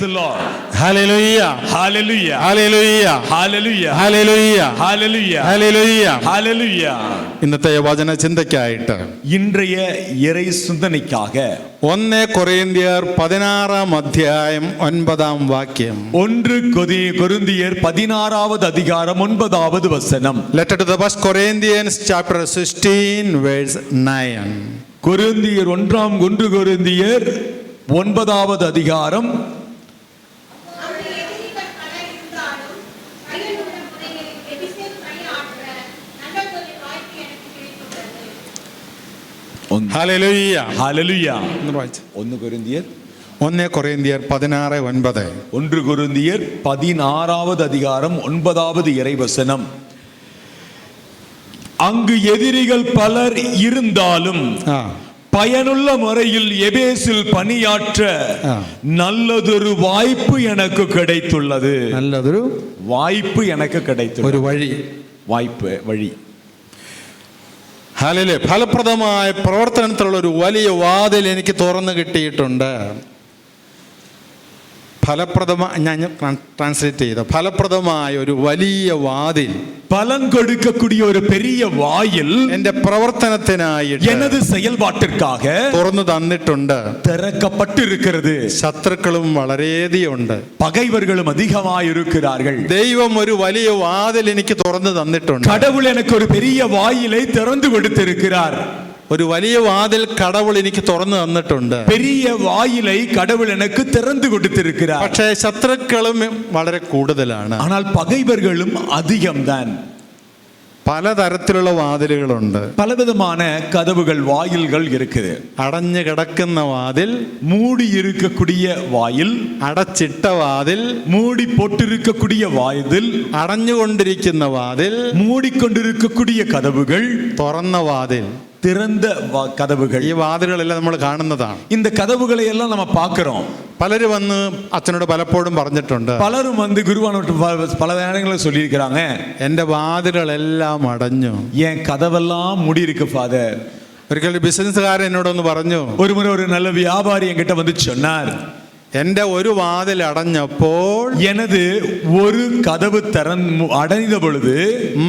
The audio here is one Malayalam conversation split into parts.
the Lord. Hallelujah. Hallelujah. Hallelujah. Hallelujah. Hallelujah. Hallelujah. Hallelujah. Hallelujah. ഇന്നത്തെ വചന ചിന്തയ്ക്കായിട്ട് இன்றைய இறை சிந்தனைக்காக 1 കൊരിന്ത്യർ 16 1 கொரிந்தியர் 16வது அதிகாரம் 9வது வசனம். Letter to the first Corinthians chapter 16 verse 9. கொரிந்தியர் 1 கொரிந்தியர் 9வது அதிகாரம். Hallelujah. Hallelujah. 1 കൊരിന്ത്യർ 16:9. 1 கொரிந்தியர் 16வது அதிகாரம் 9வது இறைவசனம். அங்கு எதிரிகள் பலர் இருந்தாலும் பயனுள்ள முறையில் எபேசில் பணியாற்ற நல்லதொரு வாய்ப்பு எனக்கு கிடைத்துள்ளது. நல்லதொரு வாய்ப்பு எனக்கு கிடைத்துள்ளது. ഒരു വഴി, വായ്പ്, വഴി. ഹല്ലേലൂയ. ഫലപ്രദമായ പ്രവർത്തനത്തിലുള്ള ഒരു വലിയ വാതിൽ എനിക്ക് തുറന്നു കിട്ടിയിട്ടുണ്ട്. ഞാൻ ട്രാൻസ്ലേറ്റ് ചെയ്ത ഫലപ്രദമായ ഒരു വലിയ വാതിൽ, பலன் கொடுக்கக்கூடிய ஒரு பெரிய வாயில் എന്റെ പ്രവർത്തനത്തിനായിട്ട് எனது செயல்பாட்டிற்காக തുറന്നു തന്നിട്ടുണ്ട്. திறக்கப்பட்டிருக்கிறது. ശത്രുക്കളും വളരെയധികമുണ്ട്, பகைவர்களும் அதிகமாய் இருக்கிறார்கள். ദൈവം ഒരു വലിയ വാതിൽ എനിക്ക് തുറന്നു തന്നിട്ടുണ്ട്. கடவுள் எனக்கு ஒரு பெரிய வாயிலை திறந்து கொடுத்திருக்கிறார். ഒരു വലിയ വാതിൽ കടവുൾ എനിക്ക് തുറന്നു തന്നിട്ടുണ്ട്. பெரிய வாயிலை கடவுள் எனக்கு திறந்து கொடுத்திருக்கிறார். പക്ഷേ ശത്രുക്കളും വളരെ കൂടുതലാണ്. ஆனால் பகைவர்களும் அதிகம்தான். പലതരത്തിലുള്ള വാതിലുകളുണ്ട്. பலவிதமான கதவுகள், வாயில்கள் இருக்குது. അടഞ്ഞു കിടക്കുന്ന വാതിൽ, மூடி இருக்கக்கூடிய வாயில், അടച്ചിട്ട വാതിൽ, மூடி போட்டிருக்கக்கூடிய வாயில், അടഞ്ഞുകൊണ്ടിരിക്കുന്ന വാതിൽ, மூடிக்கொண்டிருக்கக்கூடிய கதவுகள், തുറന്ന വാതിൽ, திறந்த கதவுகள். ഈ വാതിലുകളെല്ലാം നമ്മൾ കാണുന്നതാണ്. இந்த கதவுகளை எல்லாம் நம்ம பார்க்கிறோம். പലരും വന്ന് അച്ഛനോട് പലപ്പോഴും പറഞ്ഞിട്ടുണ്ട്, பலரும் வந்து குருவானோட பல நேரங்களில் சொல்லியிருக்கிறாங்க, എന്റെ വാതിലുകളെല്ലാം അടഞ്ഞു, என் கதவெல்லாம் மூடி இருக்கு ஃபாதர். ഒരിക്കൽ ബിസിനസ്സുകാരൻ എന്നോടൊന്ന് പറഞ്ഞു, ஒரு முறை ஒரு நல்ல வியாபாரி என்கிட்ட வந்து சொன்னார், എന്റെ ഒരു വാതിൽ അടഞ്ഞപ്പോൾ, எனது ஒரு கதவு அடைந்த பொழுது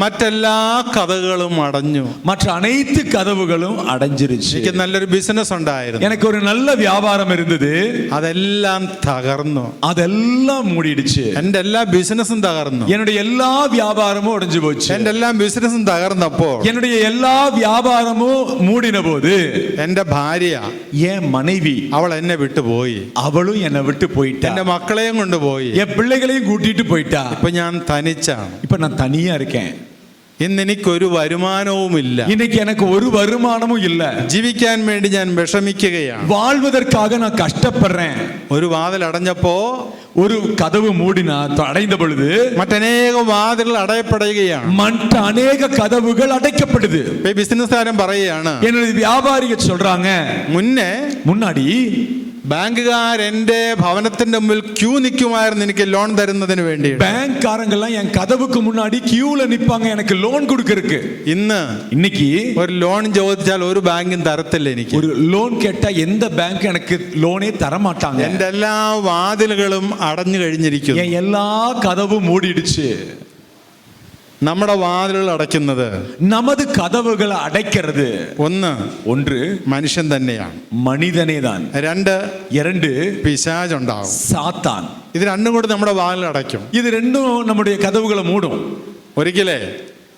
മറ്റെല്ലാ കഥകളും അടഞ്ഞു, மற்ற அனைத்து கதவுகளும் அடைஞ்சிருச்சு. എനിക്ക് നല്ലൊരു ബിസിനസ് ഉണ്ടായിരുന്നു, எனக்கு ஒரு நல்ல வியாபாரம் இருந்தது, അതെല്ലാം തകർന്നു, அதெல்லாம் மூடிடுச்சு. എന്റെ എല്ലാ ബിസിനസും തകർന്നു, என்னுடைய எல்லா வியாபாரமும் உடைஞ்சு போச்சு. എന്റെ എല്ലാ ബിസിനസും തകർന്നപ്പോൾ, என்னுடைய எல்லா வியாபாரமும் மூடின போது, എന്റെ ഭാര്യ, என் மனைவி, അവൾ എന്നെ വിട്ടുപോയി, அவளும் என்னை விட்டு போயிட்டா, എന്റെ മക്കളെയും കൊണ്ടുപോയി, என் பிள்ளைகளையும் கூட்டிட்டு போயிட்டா. ഇപ്പൊ ഞാൻ തനിച്ചാണ്. இப்ப நான் தனியா இருக்கேன். ഇന്ന് എനിക്കൊരു വരുമാനവുമില്ല, இன்னைக்கு எனக்கு ஒரு வருமானமும் இல்ல. ജീവിക്കാൻ വേണ്ടി ഞാൻ വിഷമിക്കുകയാണ്, வாழ்வதற்காக நான் கஷ்டப்படுறேன். ഒരു വാതിൽ അടഞ്ഞപ്പോ, ஒரு கதவு மூடினா அடைந்த பொழுது മറ്റനേക വാതിലുകൾ അടയപ്പെടുകയാണ്, மற்ற அநேக கதவுகள் அடைக்கப்படுது. ബിസിനസ്സുകാരൻ പറയുകയാണ്, என்னுடைய வியாபாரிகள் சொல்றாங்க, முன்னாடி ബാങ്കുകാർ എന്റെ ഭവനത്തിന്റെ മുമ്പിൽ ക്യൂ നിൽക്കുമായിരുന്നു എനിക്ക് ലോൺ തരുന്നതിന് വേണ്ടി. பேங்க்காரங்கெல்லாம் என் கதவுக்கு முன்னாடி கியூல நிப்பாங்க எனக்கு லோன் கொடுக்கறதுக்கு. இன்னைக்கு ഒരു ലോൺ ചോദിച്ചാൽ ഒരു ബാങ്കും തരത്തില്ല. എനിക്ക് ഒരു ലോൺ കേട്ടാ எந்த பேங்க் எனக்கு லோனே தர மாட்டாங்க. എന്റെ എല്ലാ വാതിലുകളും അടഞ്ഞു കഴിഞ്ഞിരിക്കുന്നു, எல்லா கதவும் மூடிடுச்சு. നമ്മുടെ വാതിലുകൾ അടയ്ക്കുന്നത്, நமது കதവുകൾ അടയ്ക്കുന്നത് ഒന്ന് മനുഷ്യൻ തന്നെയാണ്, മനിതനെ താൻ. രണ്ട് പിശാചുണ്ടാവും, സാത്താൻ. ഇത് രണ്ടും കൂടി നമ്മുടെ വാതിൽ അടയ്ക്കും. ഇത് രണ്ടും നമ്മുടെ കதவுகளை മൂടും. ഒരിക്കലേ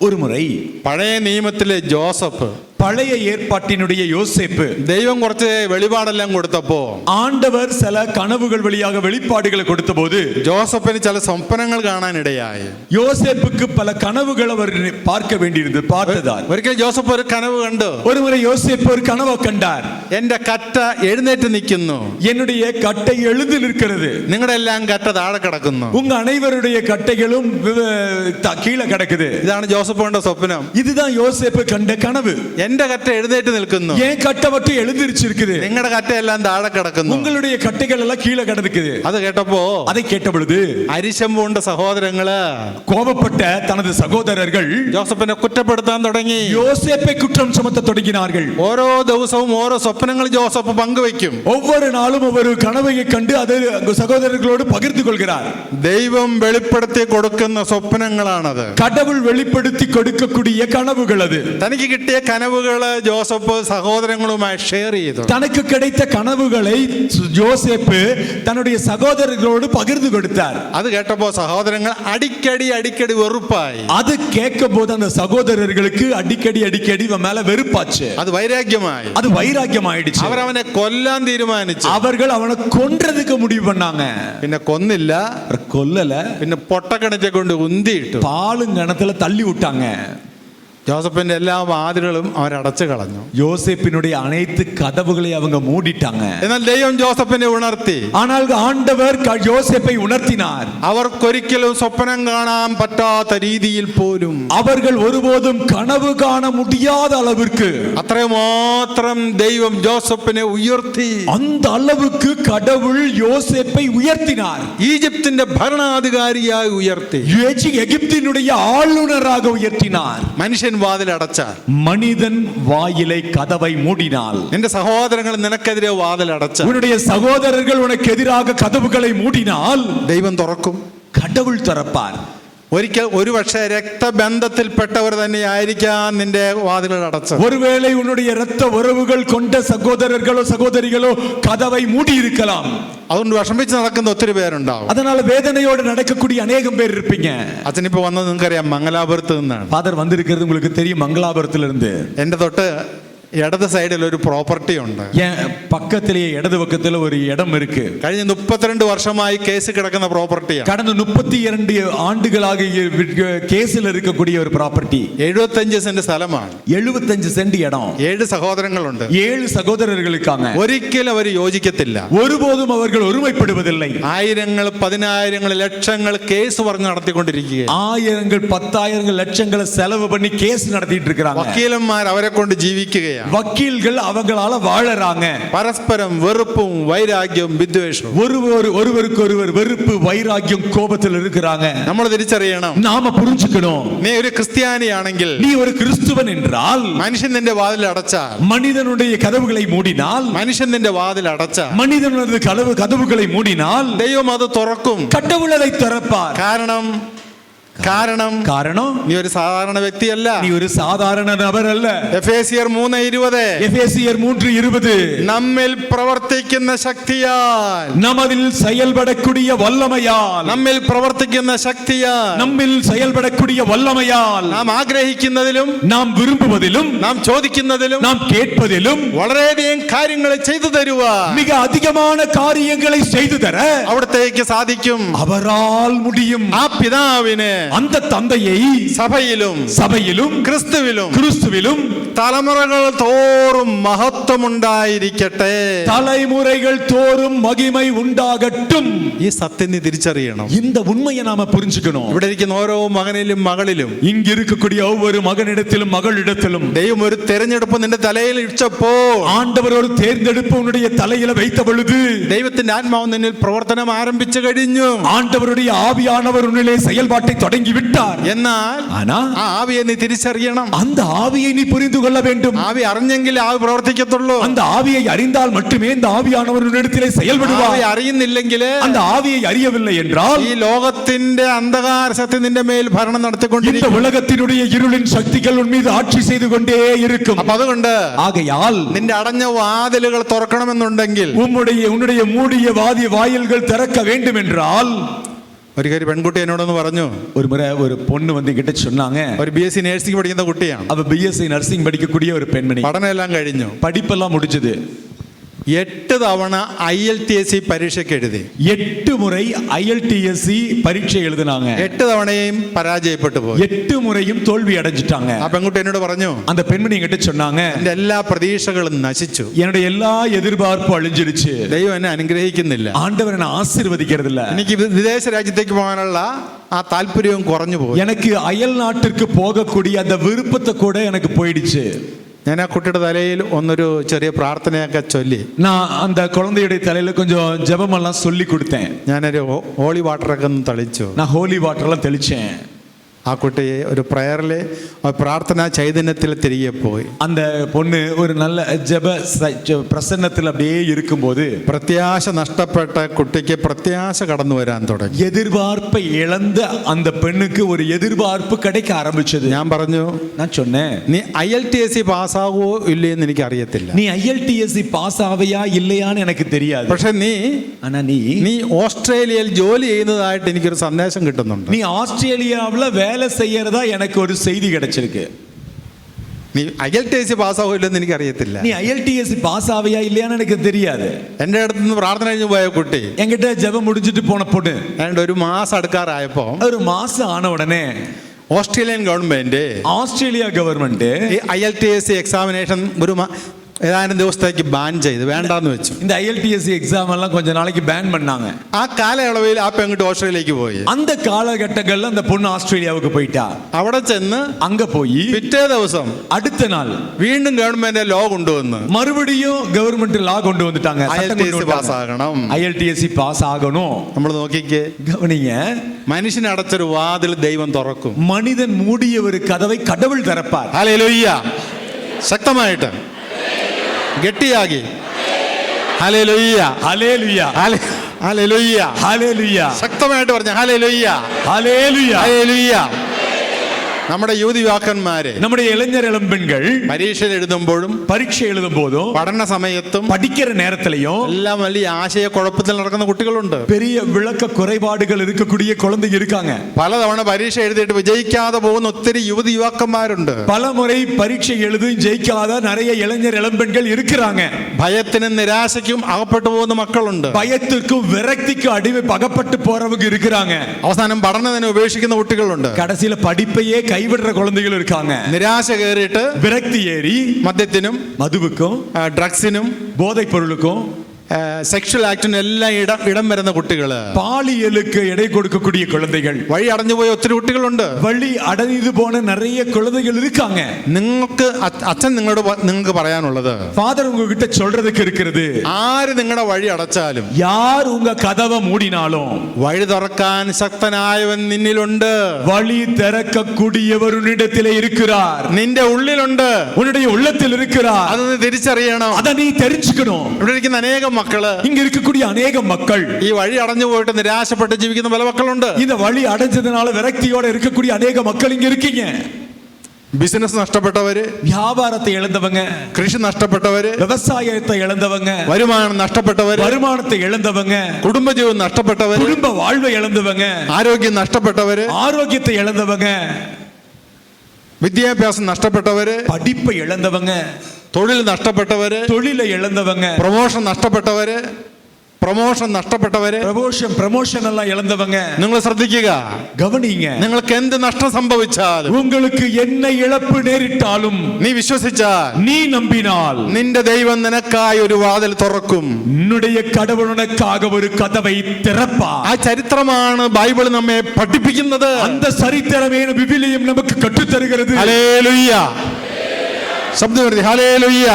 ഒരു മുறை പഴയ നിയമത്തിലെ ജോസഫ്, பழைய ஏற்பாட்டினுடைய யோசேப்பு, ദൈവം കുറച്ച് വെളിപാടെല്ലാം കൊടുത്തപ്പോ, ஆண்டவர் சில கனவுகள் வழியாக வெளிப்பாடுகளை கொடுத்தபோது ജോസഫിന് ചില സ്വപ്നങ്ങൾ കാണാനിടയായി. யோசேப்புக்கு பல கனவுகள் அவர் பார்க்க வேண்டியிருந்தது. பார்த்ததால் ഒരിക്കൽ ജോസഫ് ഒരു കനവ് കണ്ടു. ஒரு முறை யோசேப்பு ஒரு கனவை கண்டார். എന്റെ കറ്റ എഴുന്നേറ്റ് നിൽക്കുന്നു, என்னுடைய கட்டை எழுந்து நிற்கிறது, നിങ്ങളുടെ എല്ലാം കറ്റ താഴെ കിടക്കുന്നു, உங்க அனைவருடைய கட்டைகளும் கீழே கிடக்குது. ഇതാണ് ജോസഫ് കണ്ട സ്വപ്നം. இதுதான் யோசேப்பு கண்ட கனவு. എന്റെ കറ്റ എഴുന്നേറ്റ് നിൽക്കുന്നു, என் கட்டை மட்டும் எழுந்திருச்சு இருக்குது, നിങ്ങളുടെ കറ്റയെല്ലാം താഴെ കിടക്കുന്നു. உங்களுடைய கட்டைகள் எல்லாம் கீழே கிடக்குது. അത് കേട്ടപ്പോ அதை கேட்ட பொழுது അരിശം പൂണ്ട സഹോദരങ്ങള് கோபப்பட்ட தனது சகோதரர்கள் ജോസഫിനെ കുറ്റപ്പെടുത്താൻ തുടങ്ങി. யோசேப்பை குற்றம் சுமத்த தொடங்கினார்கள். ഓരോ ദിവസവും ഓരോ സ്വപ്നങ്ങൾ ജോസഫ് പങ്കുവെക്കും. ஒவ்வொரு நாளும் ஒவ்வொரு கனவையை கண்டு அது சகோதரர்களோடு பகிர்ந்து கொள்கிறார். ദൈവം വെളിപ്പെടുത്തി കൊടുക്കുന്ന സ്വപ്നങ്ങളാണത്. கடவுள் வெளிப்படுத்தி கொடுக்கக்கூடிய கனவுகள் அது. തനിക്ക് കിട്ടിയ കനവുകള് ജോസഫ് സഹോദരങ്ങളുമായി ഷെയർ ചെയ്തു. தனக்கு கிடைத்த கனவுகளை யோசேப்பு தன்னுடைய சகோதரர்களோடு பகிர்ந்து கொடுத்தார். അത് കേട്ടപ്പോ സഹോദരങ്ങൾ അടിക്കടി വെറുപ്പായി. அது கேட்கும் போது அந்த சகோதரர்களுக்கு அடிக்கடி இவன் மேல வெறுப்பாச்சு. അത് വൈരാഗ്യമായി. அது வைராக்கியம் ஆயிடுச்சு. അവരവനെ കൊല്ലാൻ തീരുമാനിച്ചു. அவர்கள் அவனை கொன்றதுக்கு முடிவு பண்ணாங்க. പിന്നെ കൊന്നില്ല, கொல்லல, പിന്നെ പൊട്ടക്കിണറ്റെ കൊണ്ട് ഉന്തിയിട്ടു. பாலும் கிணத்துல தள்ளி விட்டாங்க. ജോസഫിന്റെ എല്ലാ വാതിലുകളും അവരടച്ചു കളഞ്ഞു. யோசேப்பினுடைய அனைத்து கதவுகளை அவங்க மூடிட்டாங்க. എന്നാൽ ദൈവം ജോസഫിനെ ഉണർത്തി. ஆனால் ആண்டவர் யோசேப்பை உணர்த்தினார். അവർക്കൊരിക്കലും സ്വപ്നം കാണാൻ പറ്റാത്ത രീതിയിൽ പോലും, அவர்கள் ஒருபோதும் கனவு காண முடியாத அளவிற்கு, അത്രമാത്രം ദൈവം ജോസഫിനെ ഉയർത്തി. அந்த அளவுக்கு கடவுள் யோசேப்பை உயர்த்தினார். ഈജിപ്തിന്റെ ഭരണാധികാരിയായി ഉയർത്തി. எகிப்தினுடைய ஆளுநராக உயர்த்தினார். മനുഷ്യൻ വാതിൽ അടച്ചാൽ, மனிதன் வாயிலை கதவை மூடினால், നിന്റെ സഹോദരങ്ങൾ നിനക്കെതിരെ വാതിൽ അടച്ചാൽ, உன்னுடைய சகோதரர்கள் உனக்கு எதிராக கதவுகளை மூடினால் ദൈവം തുറക്കും. கடவுள் திறப்பார். ഒരിക്കൽ ഒരുപക്ഷെ രക്തബന്ധത്തിൽപ്പെട്ടവർ തന്നെയായിരിക്കാം നിന്റെ വാതിലുകൾ അടച്ചത്. ஒருவேளை உன்னுடைய இரத்த உறவுகள் கொண்ட சகோதரர்களோ சகோதரிகளோ கதவை மூடி இருக்கலாம். അതുകൊണ്ട് വിഷമിച്ച് നടക്കുന്ന ഒത്തിരി പേരുണ്ടാവും. அதனால வேதனையோடு நடக்கக்கூடிய அநேகம் பேர் இருப்பீங்க. അച്ഛനിപ്പോ വന്നത് നിങ്ങൾക്കറിയാം, മംഗലാപുരത്ത് നിന്നാണ്. ஃபாதர் வந்திருக்கிறது உங்களுக்கு தெரியும், மங்களாபுரத்துல இருந்து. എന്റെ തൊട്ട് ഇടത് സൈഡിൽ ഒരു പ്രോപ്പർട്ടി ഉണ്ട്. பக்கத்திலேயே இடது பக்கத்துல ஒரு இடம் இருக்கு. കഴിഞ്ഞ 32 വർഷമായി കേസ് കിടക്കുന്ന പ്രോപ്പർട്ടിയാണ്. கடந்த 32 ആണ്ടുകളാக കേസിൽ இருக்கக்கூடிய ഒരു പ്രോപ്പർട്ടി. 75 സെന്റ് സ്ഥലമാണ്. 75 സെന്റ് ഇடம். 7 സഹോദരങ്ങളുണ്ട്. 7 சகோதரர்கள் இருக்காங்க. ഒരിക്കലും അവർ യോജിക്കത്തില്ല. ஒருபோதும் அவர்கள் ஒருமைப்படுவதில்லை. ആയിരങ്ങൾ, പതിനായിരങ്ങൾ, ലക്ഷങ്ങൾ കേസ് പറഞ്ഞ് നടത്തിക്കൊണ്ടിരിക്കുക. ஆயிரங்கள், 10,000 லட்சங்களை செலவு பண்ணி கேஸ் நடத்திட்டு இருக்காங்க. വക്കീലന്മാർ അവരെ കൊണ്ട് ജീവിക്കുകയാണ്. வக்கீல்கள் அவங்களால வாழறாங்க. പരസ്പരം വെറുപ്പും വൈരാഗ്യവും വിദ്വേഷവും. ஒருவருக்கு ஒருவர் வெறுப்பு, வைராக்கியம், கோபத்தில் இருக்கிறாங்க. നമ്മൾ തിരിച്ചറിയണം. நாம புரிஞ்சுக்கணும். നീ ഒരു ക്രിസ്ത്യാനിയാണെങ്കിൽ, நீ ஒரு கிறிஸ்துவன் என்றால், മനുഷ്യൻ നിന്റെ വാതിൽ അടച്ചാൽ, மனிதனுடைய கதவுகளை மூடினால், മനുഷ്യൻ നിന്റെ വാതിൽ അടച്ചാൽ, மனிதனுடைய கதவுகளை மூடினால் ദൈവം അത് തുറക്കും. கடவுள் அதை திறப்பார். കാരണം നീ ഒരു സാധാരണ വ്യക്തിയല്ല. நீ ஒரு சாதாரண நபர் அல்ல. എഫേസ്യർ 3:20, எபேசியர் 3:20, നമ്മിൽ പ്രവർത്തിക്കുന്ന ശക്തിയാൽ, நம்மில் செயல்படக்கூடிய வல்லமையால், നമ്മിൽ പ്രവർത്തിക്കുന്ന ശക്തിയാൽ, நம்மில் செயல்படக்கூடிய வல்லமையால், നാം ആഗ്രഹിക്കുന്നതിലും, நாம் விரும்புவதிலும், നാം ചോദിക്കുന്നതിലും, நாம் கேட்பதிலும் വളരെയധികം കാര്യങ്ങൾ ചെയ്തു തരുവാൻ, மிக அதிகமான காரியங்களை செய்து தர അവിടത്തേക്ക് സാധിക്കും. அவரால் முடியும். ആ പിതാവിന് அந்த தந்தையை சபையிலும் கிறிஸ்துவிலும் തലമുറകൾ തോറും മഹത്വമുണ്ടായിരിക്കട്ടെ. தலைமுறைகள் தோறும் மகிமை உண்டாகட்டும். ഈ സത്യം നീ തിരിച്ചറിയണം. இந்த உண்மையை நாம புரிஞ்சுக்கணும். ഇവിടെ ഇരിക്കുന്ന ഓരോ മകനിലും മകളിലും, இங்க இருக்கக்கூடிய ஒவ்வொரு மகனிடத்திலும் மகளிடத்திலும் ദൈവം ഒരു തെരഞ്ഞെടുപ്പ് നിന്റെ തലയിൽ ഇട്ടപ്പോൾ, ஆண்டவர் ஒரு தேர்ந்தெடுப்பு உன்னுடைய தலையில வைத்த பொழுது, ദൈവത്തിന്റെ ആത്മാവ് നിന്നിൽ പ്രവർത്തനം ആരംഭിച്ചു കഴിഞ്ഞു. ஆண்டவருடைய ஆவியானவர் உன்னிலே செயல்பாட்டை தொடங்கி விட்டார். എന്നാൽ ആ ആവിയെ നീ തിരിച്ചറിയണം. அந்த ஆவியை நீ புரிந்து கொள்ள வேண்டும். ആവി അറിഞ്ഞെങ്കിൽ ആവി പ്രവർത്തിക്കത്തുള്ളൂ. அந்த ஆவியை அறிந்தால் மட்டுமே இந்த ஆவியானவர் உன்னிடத்திலே செயல்படுவார். ആവി അറിയുന്നില്ലെങ്കിൽ, அந்த ஆவியை அறியவில்லை என்றால், ഈ ലോകത്തിന്റെ അന്ധകാര ശക്തി നിന്റെ മേൽ ഭരണം നടത്തിക്കൊണ്ടിരിക്കും. இந்த உலகத்தினுடைய இருளின் சக்திகள் உன் மீது ஆட்சி செய்து கொண்டே இருக்கும். അപ്പൊ അതുകൊണ്ട് ஆகையால் നിന്റെ അടഞ്ഞ വാതിലുകൾ തുറക്കണമെന്നുണ്ടെങ്കിൽ, உன்னுடைய மூடிய வாயில்கள் திறக்க வேண்டும் என்றால், ഒരിക്കൽ പെൺകുട്ടി എന്നോടൊന്ന് പറഞ്ഞു. ஒரு முறை ஒரு பொண்ணு வந்து கிட்ட சொன்னாங்க. ഒരു BSc നഴ്സിംഗ് പഠിക്കുന്ന കുട്ടിയാണ്. அவ BSc நர்சிங் படிக்கக்கூடிய ஒரு பெண்மணி. പഠനം എല്ലാം കഴിഞ്ഞു, படிப்பெல்லாம் முடிச்சது. 8 തവണ IELTS പരീക്ഷയ്ക്ക് എഴുതി. 8 முறை IELTS பரீட்சை எழுதினாங்க. 8 തവണയും പരാജയപ്പെട്ടു പോയി. 8 മുறைയും തോൽവി അടஞ்சிட்டாங்க. ആ പെൺകുട്ടി എന്നോട് പറഞ്ഞു, அந்த பெண்மணி கிட்ட சொன்னாங்க, എന്റെ എല്ലാ പ്രതീക്ഷകളും നശിച്ചു. என்னுடைய எல்லா எதிர்பார்ப்பும் அழிஞ்சிருச்சு. ദൈവം എന്നെ അനുഗ്രഹിക്കുന്നില്ല. ஆண்டவர் என்னை ஆசீர்வதிக்கிறது இல்ல. എനിക്ക് വിദേശ രാജ്യത്തേക്ക് പോകാനുള്ള ആ താല്പര്യവും കുറഞ്ഞു പോയി. எனக்கு அயல் நாட்டிற்கு போகக்கூடிய அந்த விருப்பத்தை கூட எனக்கு போயிடுச்சு. ഞാൻ ആ കുട്ടിയുടെ തലയിൽ ഒന്നൊരു ചെറിയ പ്രാർത്ഥനയൊക്കെ ചൊല്ലി நான் அந்த குழந்தையுடைய தலையில கொஞ்சம் ஜெபமெல்லாம் சொல்லி கொடுத்தேன். ഞാനൊരു ഹോളി വാട്ടറൊക്കെ ഒന്ന് തളിച്ചു. நான் ஹோலி வாட்டர்லாம் தெளிச்சேன். ആ കുട്ടി ഒരു പ്രയറിലെ പ്രാർത്ഥനാ ചൈതന്യത്തിൽ തിരികെ പോയി. அந்த பொண்ணு ஒரு நல்ல ஜெப பிரசன்னத்தில் அப்படியே இருக்கும்போது പ്രത്യാശ നഷ്ടപ്പെട്ട കുട്ടിക്ക് പ്രത്യാശ കടന്നു വരാൻ തുടങ്ങി. எதிர்பார்ப்பை இழந்த அந்த பெண்ணுக்கு ஒரு எதிர்பார்ப்பு கிடைக்க ஆரம்பிச்சது. ഞാൻ പറഞ്ഞു, நான் சொன்னேன், നീ IELTS പാസ്സാവോ ഇല്ലയെന്ന് എനിക്ക് അറിയത്തില്ല, நீ IELTS பாஸ் ஆவையா இல்லையான்னு எனக்கு தெரியாது, പക്ഷെ ஆனா நீ ഓസ്ട്രേലിയയിൽ ജോലി ചെയ്യുന്നതായിട്ട് എനിക്കൊരു സന്ദേശം കിട്ടുന്നുണ്ട്. நீ ஆஸ்திரேலியாவில் வேலை செய்யறதா எனக்கு ஒரு செய்தி கிடைச்சிருக்கு. നീ IELTS പാസ്സാവോ ഇല്ലെന്ന് എനിക്ക് അറിയത്തില്ല, நீ IELTS பாஸ் ஆவையா இல்லையான்னு எனக்கு தெரியாது. എൻ്റെ അടുത്ത് നിന്ന് പ്രാർത്ഥന കഴിഞ്ഞ് പോയ കുട്ടി என்கிட்ட ஜெபம் முடிஞ்சிட்டு போன பொண்ணு ഏതാണ്ട് ഒരു മാസം അടുക്കാറായപ്പോ ஒரு மாசம் ஆன உடனே ഓസ്ട്രേലിയൻ ഗവൺമെന്റ് ஆஸ்திரேலியா கவர்மெண்ட் ഈ IELTS എക്സാമിനേഷൻ ഏതാനും ദിവസത്തേക്ക് ബാൻ ചെയ്ത് വേണ്ടാന്ന് വെച്ചു. இந்த IELTS எக்ஸாம் எல்லாம் கொஞ்ச நாளைக்கு பேன் பண்ணாங்க. ആ കാലയളവിൽ ആ പെൺകുട്ടി ഓസ്ട്രേലിയയിലേക്ക് പോയി. அந்த காலகட்டங்கள்ல அந்த பொண்ணு ஆஸ்திரேலியாவுக்கு போயிட்டா. അവിടെ ചെന്ന് அங்க போய் പിറ്റേ ദിവസം அடுத்த நாள் വീണ്ടും ഗവൺമെന്റ് ലോ കൊണ്ടുവന്ന് மறுபடியும் கவர்மெண்ட் லா கொண்டு வந்துட்டாங்க. IELTS പാസ്സാകണം, IELTS பாஸ் ஆகணும். നമ്മൾ നോക്കിക്കേ, கவனிங்க, മനുഷ്യൻ അടച്ചൊരു വാതിൽ ദൈവം തുറക്കും. மனிதன் மூடிய ஒரு கதவை கடவுள் திறப்பார். ഹല്ലേലൂയ, ശക്തമായിട്ട് ഗട്ടിയാകി ഹല്ലേലൂയ, ஹல்லேலூயா, ഹല്ലേലൂയ, ஹல்லேலூயா, ശക്തമായിട്ട് പറഞ്ഞ ഹല്ലേലൂയ, ஹல்லேலூயா. ഹല്ലേലൂയ. നമ്മുടെ യുവതിവാക്കന്മാരെ, நம்முடைய இளைஞர் இளம்பெண்கள் പരീക്ഷ എഴുതുമ്പോഴും பரீட்சை எழுதும் போதும் പഠന സമയത്തും படிக்கிற நேரத்திலையும் എല്ലാം വലിയ ആശയക്കുഴപ്പത്തിൽ നടക്കുന്ന കുട്ടികളുണ്ട്. பெரிய விளக்க குறைபாடுகள் இருக்கக்கூடிய குழந்தைங்க இருக்காங்க. പലതവണ പരീക്ഷ എഴുതിയിട്ട് വിജയിക്കാതെ പോകുന്ന ഒത്തിരി യുവതി യുവാക്കന്മാരുണ്ട്. பல முறை பரீட்சை எழுதும் ஜெயிக்காத நிறைய இளைஞர் இளம்பெண்கள் இருக்கிறாங்க. ഭയത്തിനും നിരാശയ്ക്കും അകപ്പെട്ടു പോകുന്ന മക്കളുണ്ട്. பயத்திற்கும் விரக்திக்கும் அகப்பட்டு போறவங்க இருக்கிறாங்க. അവസാനം പഠനത്തിന് ഉപേക്ഷിക്കുന്ന കുട്ടികളുണ്ട്. கடைசியில படிப்பையே கைவிடுற குழந்தைகள் இருக்காங்க. നിരാശ കയറിയിട്ട് விரக்தி ஏறி മദ്യത്തിനും மதுவுக்கும் ഡ്രഗ്സിനും போதைப் பொருளுக்கும் സെക്ഷൽ ആക്ടിനും എല്ലാം ഇടം വരുന്ന കുട്ടികള്, பாலியலுக்கு எடை கொடுக்கக்கூடிய குழந்தைகள், വഴി അടഞ്ഞുപോയ ഒത്തിരി കുട്ടികളുണ്ട്. வழி அடைந்து போன நிறைய குழந்தைகள் இருக்காங்க. നിങ്ങൾക്ക് അച്ഛൻ നിങ്ങൾക്ക് പറയാനുള്ളത്, ஃபாதர் உங்ககிட்ட சொல்றதுக்கு இருக்கிறது, ആര് നിങ്ങളുടെ വഴി അടച്ചാലും, யார் உங்க கதவை மூடினாலும் വഴി തുറക്കാൻ ശക്തനായവൻ നിന്നിലുണ്ട്. வழி திறக்கக்கூடியவர் உன்னிடத்திலே இருக்கிறார். നിന്റെ ഉള്ളിലുണ്ട്, உன்னுடைய உள்ளத்தில் இருக்கிறார். അത് നീ തിരിച്ചറിയണം. அதை நீ தெரிஞ்சுக்கணும். ഇവിടെ ഇരിക്കുന്ന അനേകം മക്കള്, இங்க இருக்கக்கூடிய அநேக மக்கள், ഈ വഴി അടഞ്ഞു പോയിട്ട് നിരാശപ്പെട്ട് ജീവിക്കുന്ന പല മക്കളുണ്ട്. இந்த வழி அடைஞ்சதுனால விரக்தியோட இருக்கக்கூடிய அநேக மக்கள் இங்க இருக்கீங்க. ബിസിനസ് നഷ്ടപ്പെട്ടവര്, வியாபாரத்தை இழந்தவங்க, കൃഷി നഷ്ടപ്പെട്ടവര്, விவசாயத்தை இழந்தவங்க, വരുമാനം നഷ്ടപ്പെട്ടവര്, வருமானத்தை இழந்தவங்க, കുടുംബജീവൻ നഷ്ടപ്പെട്ടവര്, குடும்ப வாழ்வை இழந்தவங்க, ആരോഗ്യം നഷ്ടപ്പെട്ടവര്, ஆரோக்கியத்தை இழந்தவங்க, വിദ്യാഭ്യാസം നഷ്ടപ്പെട്ടവര്, படிப்பை இழந்தவங்க, തൊഴിൽ നഷ്ടപ്പെട്ടവര്, தொழிலை இழந்தவங்க, പ്രൊമോഷൻ നഷ്ടപ്പെട്ടവര്, ப்ரமோஷன் எல்லாம் இழந்தவங்க. നിങ്ങൾ ശ്രദ്ധിക്കുക, கவனிங்க, നിങ്ങൾക്ക് എന്ത് നഷ്ടം സംഭവിച്ചാലും, உங்களுக்கு என்ன ഇழപ്പ് നേരിട്ടാലും, നീ വിശ്വസിച്ചാൽ, நீ நம்பினால், നിന്റെ ദൈവം നിനക്കായി ഒരു വാതിൽ തുറക്കും. உன்னுடைய கடவுள் உனக்காக ஒரு கதவை திறப்பார். ആ ചരിത്രമാണ് ബൈബിൾ നമ്മെ പഠിപ്പിക്കുന്നത്. அந்த சரித்திரமே விவிலியம் நமக்கு கற்றுத் தருகிறது. ഹല്ലേലൂയ, ശബ്ദം ഉയർത്തി ഹല്ലേലൂയ,